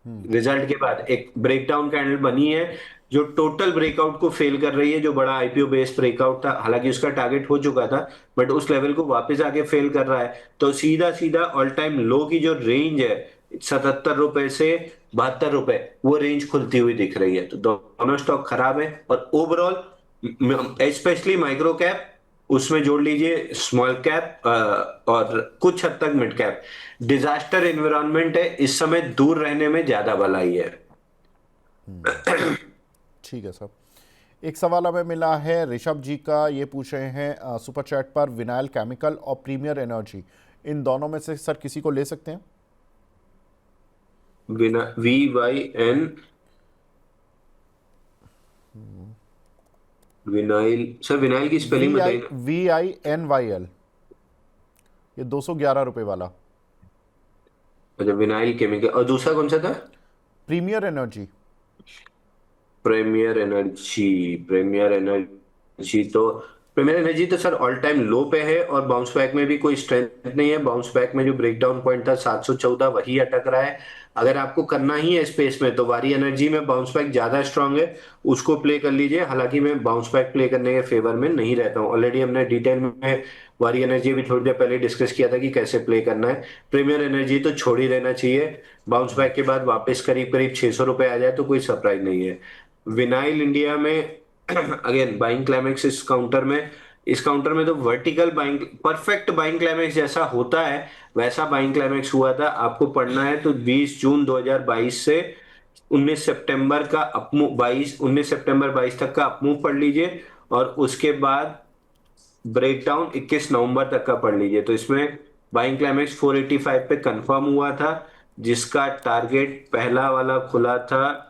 रिजल्ट के बाद एक ब्रेकडाउन कैंडल बनी है, जो टोटल ब्रेकआउट को फेल कर रही है, जो बड़ा आईपीओ बेस्ड ब्रेकआउट था। हालांकि उसका टारगेट हो चुका था, बट उस लेवल को वापस आके फेल कर रहा है। तो सीधा सीधा ऑल टाइम लो की जो रेंज है 77 रुपए से 72 रुपए, वो रेंज खुलती हुई दिख रही है। तो दोनों स्टॉक खराब है। और ओवरऑल स्पेशली माइक्रो कैप, उसमें जोड़ लीजिए स्मॉल कैप और कुछ हद तक मिड कैप। डिजास्टर एनवायरनमेंट है इस समय, दूर रहने में ज्यादा भलाई है। ठीक है सर। एक सवाल हमें मिला है ऋषभ जी का, ये पूछ रहे हैं सुपर चैट पर, विनाइल केमिकल और प्रीमियर एनर्जी, इन दोनों में से सर किसी को ले सकते हैं? बिना VYN, विनाइल। सर विनाइल की स्पेलिंग बताइए। VINYL, ये 211 रुपये वाला। अच्छा, विनाइल केमिकल। और दूसरा कौन सा था? Premier Energy. Premier Energy. Premier Energy तो प्रीमियर एनर्जी तो सर ऑल टाइम लो पे है, और बाउंस बैक में भी कोई स्ट्रेंथ नहीं है। बाउंस बैक में जो ब्रेकडाउन पॉइंट था 714, वही अटक रहा है। अगर आपको करना ही है स्पेस में, तो वारी एनर्जी में बाउंस बैक ज्यादा स्ट्रांग है, उसको प्ले कर लीजिए। हालांकि मैं बाउंस बैक प्ले करने के फेवर में नहीं रहता हूँ। ऑलरेडी हमने डिटेल में वारी एनर्जी भी थोड़ी देर पहले डिस्कस किया था कि कैसे प्ले करना है। प्रीमियर एनर्जी तो छोड़ ही देना चाहिए। बाउंस बैक के बाद वापस करीब करीब 600 रुपए आ जाए तो कोई सरप्राइज नहीं है। विनाइल इंडिया में अगेन बाइंग क्लाइमेक्स इस काउंटर में तो vertical buying, perfect buying climax जैसा होता है वैसा बाइंग क्लाइमेक्स हुआ था। आपको पढ़ना है तो 20 जून 2022 से 19 सितंबर का अपमूव, 19 सितंबर 22 तक का अपमूव पढ़ लीजिए, और उसके बाद ब्रेकडाउन 21 नवंबर तक का पढ़ लीजिए। तो इसमें बाइंग क्लाइमेक्स 485 पे कंफर्म हुआ था, जिसका टारगेट पहला वाला खुला था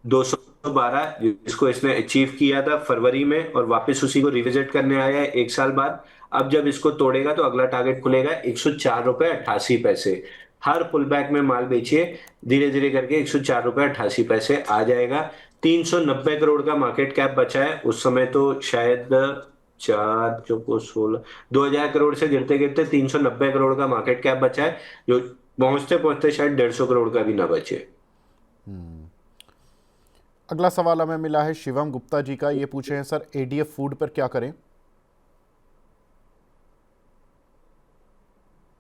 212, जिसको इसने अचीव किया था फरवरी में, और वापस उसी को रिविजिट करने आया है 1 साल बाद। अब जब इसको तोड़ेगा तो अगला टारगेट खुलेगा 104 रुपए 88 पैसे। हर पुल बैक में माल बेचिए, धीरे धीरे करके 104 रुपए 88 पैसे आ जाएगा। 390 करोड़ का मार्केट कैप बचा है। उस समय तो शायद 4 चौको 16, 2000 करोड़ से गिरते गिरते 390 करोड़ का मार्केट कैप बचा है, जो पहुंचते पहुंचते शायद 150 करोड़ का भी ना बचे। अगला सवाल हमें मिला है शिवम गुप्ता जी का, ये पूछे हैं सर ADF फूड पर क्या करें?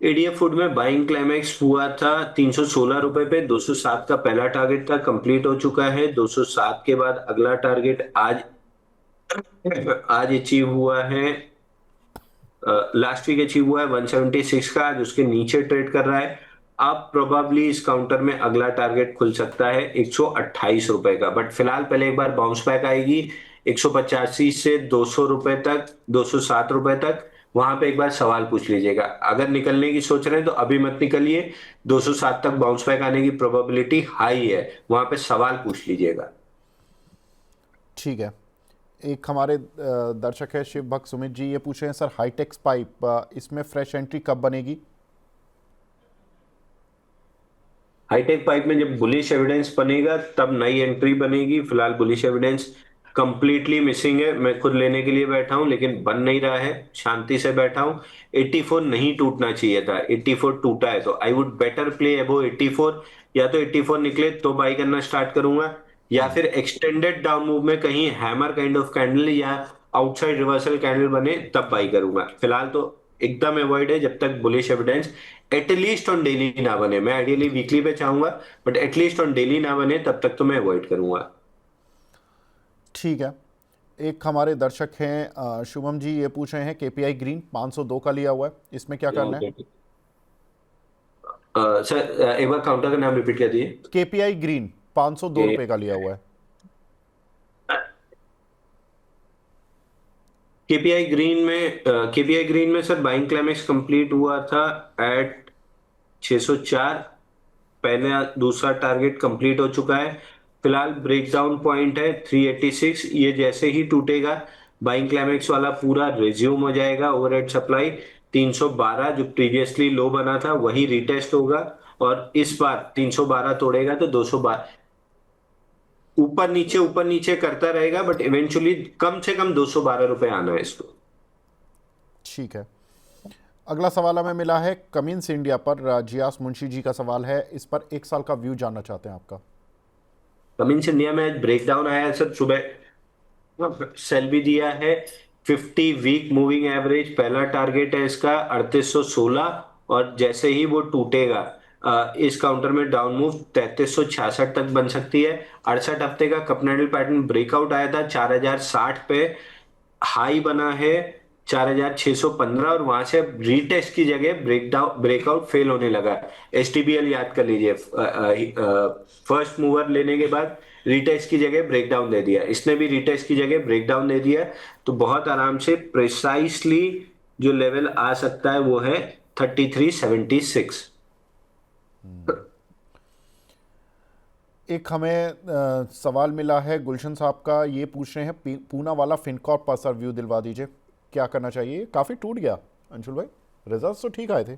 एडीएफ फूड में बाइंग क्लाइमेक्स हुआ था 316 रुपए पे। 207 का पहला टारगेट था, कंप्लीट हो चुका है। 207 के बाद अगला टारगेट आज आज अचीव हुआ है, लास्ट वीक अचीव हुआ है 176 का। आज उसके नीचे ट्रेड कर रहा है। अब प्रोबेबली इस काउंटर में अगला टारगेट खुल सकता है 128 रुपए का, बट फिलहाल पहले एक बार बाउंस बैक आएगी 185 से 200 रुपए तक, 207 रुपए तक। वहां पे एक बार सवाल पूछ लीजिएगा। अगर निकलने की सोच रहे हैं तो अभी मत निकलिए, 207 तक बाउंस बैक आने की प्रोबेबिलिटी हाई है, वहां पे सवाल पूछ लीजिएगा। ठीक है। एक हमारे दर्शक है शिव भक्त सुमित जी, ये पूछ रहे हैं सर हाईटेक्स पाइप, इसमें फ्रेश एंट्री कब बनेगी? हाईटेक पाइप में जब बुलिश एविडेंस बनेगा तब नई एंट्री बनेगी। फिलहाल बुलिश एविडेंस कंप्लीटली मिसिंग है। मैं खुद लेने के लिए बैठा हूं, लेकिन बन नहीं रहा है, शांति से बैठा हूं। 84 नहीं टूटना चाहिए था, 84 टूटा है, तो आई वुड बेटर प्ले अबो 84। या तो 84 निकले तो बाई करना स्टार्ट करूंगा, या फिर एक्सटेंडेड डाउन मूव में कहीं हैमर काइंड ऑफ कैंडल या आउटसाइड रिवर्सल कैंडल बने तब बाई करूंगा। फिलहाल तो एकदम अवॉइड है जब तक bullish evidence at least on daily ना बने। मैं आइडियली वीकली पे चाहूंगा, बट एटलीस्ट ऑन डेली ना बने तब तक तो मैं अवॉइड करूंगा। ठीक है। एक हमारे दर्शक हैं शुभम जी, ये पूछ रहे हैं KPI ग्रीन 502 का लिया हुआ है, इसमें क्या करना है? सर एक बार काउंटर का नाम रिपीट कर दिए। KPI ग्रीन 502 रुपए का लिया हुआ है। केपीआई ग्रीन में सर बाइंग क्लाइमेक्स कंप्लीट हुआ था एट 604, पहला दूसरा टारगेट कंप्लीट हो चुका है। फिलहाल ब्रेकडाउन पॉइंट है 386, ये जैसे ही टूटेगा बाइंग क्लाइमेक्स वाला पूरा रिज्यूम हो जाएगा। ओवरहेड सप्लाई 312 जो प्रीवियसली लो बना था वही रिटेस्ट होगा, और इस बार 312 तोड़ेगा तो 212 ऊपर नीचे करता रहेगा, बट इवेंचुअली कम से कम 212 रुपए आना है इसको। ठीक है। अगला सवाल हमें मिला है कमिंस इंडिया पर। जियास मुंशी जी का सवाल है, इस पर एक साल का व्यू जानना चाहते हैं आपका। कमिंस इंडिया में आज ब्रेकडाउन आया है सर, सुबह सेल भी दिया है। 50 वीक मूविंग एवरेज पहला टारगेट है इसका 3816, और जैसे ही वो टूटेगा इस काउंटर में डाउन मूव 3366 तक बन सकती है। 68 हफ्ते का कपनेडल पैटर्न ब्रेकआउट आया था 4060 पे, हाई बना है 4615, और वहां से रीटेस्ट की जगह ब्रेकआउट फेल होने लगा। एसटीबीएल याद कर लीजिए, फर्स्ट मूवर लेने के बाद रीटेस्ट की जगह ब्रेकडाउन दे दिया, इसने भी रीटेस्ट की जगह ब्रेकडाउन दे दिया। तो बहुत आराम से प्रिसाइसली जो लेवल आ सकता है वो है 3376। एक हमें सवाल मिला है गुलशन साहब का, ये पूछ रहे हैं पूना वाला फिनकॉर्प पर सर व्यू दिलवा दीजिए, क्या करना चाहिए? काफ़ी टूट गया अंशुल भाई, रिजल्ट्स तो ठीक आए थे।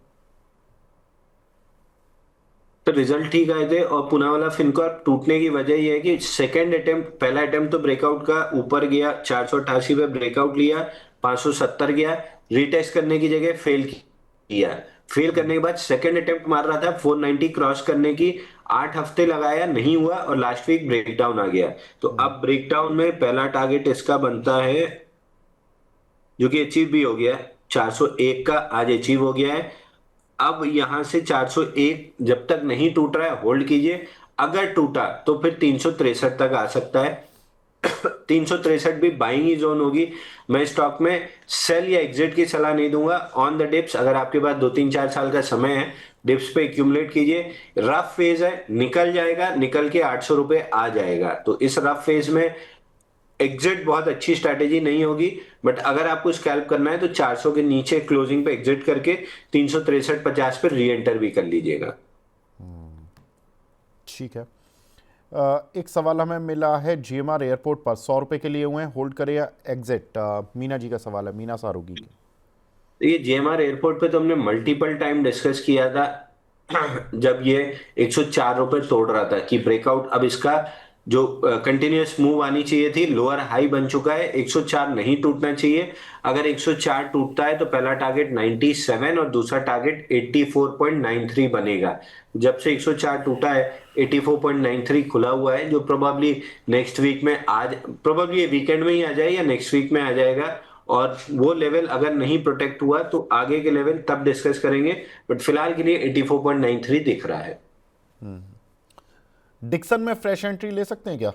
तो रिजल्ट ठीक आए थे, और पुणे वाला फिनकॉर्प टूटने की वजह यह है कि सेकंड अटेम्प्ट, पहला अटेम्प्ट तो ब्रेकआउट का ऊपर गया 488 पे ब्रेकआउट लिया, 570 गया, रीटेस्ट करने की जगह फेल किया। फेल करने के बाद सेकंड अटेम्प्ट मार रहा था 490 क्रॉस करने की, 8 हफ्ते लगाया नहीं हुआ, और लास्ट वीक ब्रेकडाउन आ गया। तो अब ब्रेकडाउन में पहला टारगेट इसका बनता है जो कि अचीव भी हो गया, 401 का आज अचीव हो गया है। अब यहां से 401 जब तक नहीं टूट रहा है होल्ड कीजिए, अगर टूटा तो फिर 363 तक आ सकता है। 363 भी बाइंग ही जोन होगी। मैं स्टॉक में सेल या एग्जिट की सलाह नहीं दूंगा। ऑन द डिप्स अगर आपके पास 2-3-4 साल का समय है, डिप्स पे एक्यूमुलेट कीजिए। रफ फेज है, निकल जाएगा, निकल के 800 रुपए आ जाएगा। तो इस रफ फेज में एग्जिट बहुत अच्छी स्ट्रैटेजी नहीं होगी, बट अगर आपको स्कैल्प करना है तो 400 के नीचे क्लोजिंग पे एग्जिट करके 363.50 पे री एंटर भी कर लीजिएगा। ठीक है। एक सवाल हमें मिला है जीएमआर एयरपोर्ट पर 100 रुपये के लिए हुए हैं, होल्ड करें या एग्जिट? मीना जी का सवाल है, मीना सारूगी की। ये जेएमआर एयरपोर्ट पे तो हमने मल्टीपल टाइम डिस्कस किया था जब ये 104 रुपए तोड़ रहा था कि ब्रेकआउट, अब इसका जो कंटिन्यूअस मूव आनी चाहिए थी, लोअर हाई बन चुका है, 104 नहीं टूटना चाहिए। अगर 104 टूटता है तो पहला टारगेट 97 और दूसरा टारगेट 84.93 बनेगा। जब से 104 टूटा है 84.93 खुला हुआ है, जो प्रोबेबली नेक्स्ट वीक में आज, प्रोबेबली वीकेंड में ही आ जाए या नेक्स्ट वीक में आ जाएगा। और वो लेवल अगर नहीं प्रोटेक्ट हुआ तो आगे के लेवल तब डिस्कस करेंगे, बट फिलहाल के लिए 84.93 दिख रहा है। डिक्सन में फ्रेश एंट्री ले सकते हैं क्या?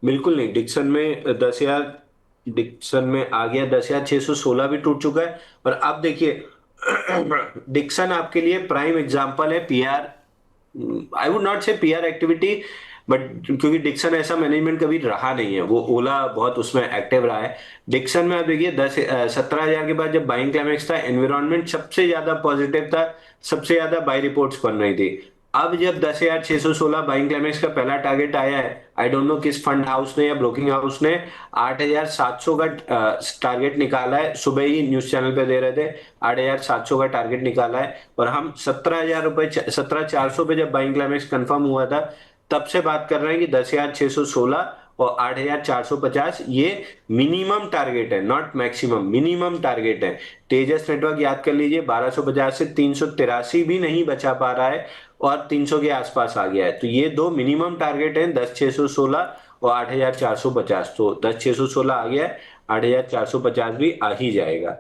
बिल्कुल नहीं, डिक्सन में 10,000, डिक्सन में आ गया 10,616 भी टूट चुका है। और अब देखिए डिक्सन आपके लिए प्राइम एग्जांपल है पीआर, आई वुड नॉट से पीआर एक्टिविटी, बट क्योंकि डिक्सन ऐसा मैनेजमेंट कभी रहा नहीं है, वो ओला बहुत उसमें एक्टिव रहा है। डिक्सन में आप देखिए 17,000 के बाद जब बाइंग क्लाइमेक्स था, एनवायरमेंट सबसे ज्यादा पॉजिटिव था, सबसे ज्यादा बाई रिपोर्ट्स बन रही थी। अब जब 10,616 बाइंग क्लाइमेक्स का पहला टारगेट आया है, आई डोंट नो किस फंड हाउस ने या ब्रोकिंग हाउस ने 8,700 का टारगेट निकाला है, सुबह ही न्यूज चैनल पे दे रहे थे 8,700 का टारगेट निकाला है। और हम 17,000 रुपए, 17,400 पे जब बाइंग क्लाइमेक्स कंफर्म हुआ था तब से बात कर रहे हैं कि 10,616 और 8,450 ये मिनिमम टारगेट है, नॉट मैक्सिमम, मिनिमम टारगेट है। तेजस नेटवर्क याद कर लीजिए 1250 से 383 भी नहीं बचा पा रहा है और 300 के आसपास आ गया है। तो ये दो मिनिमम टारगेट हैं, 10,616 और 8,450। तो 10,616 आ गया है, 8,450 भी आ ही जाएगा।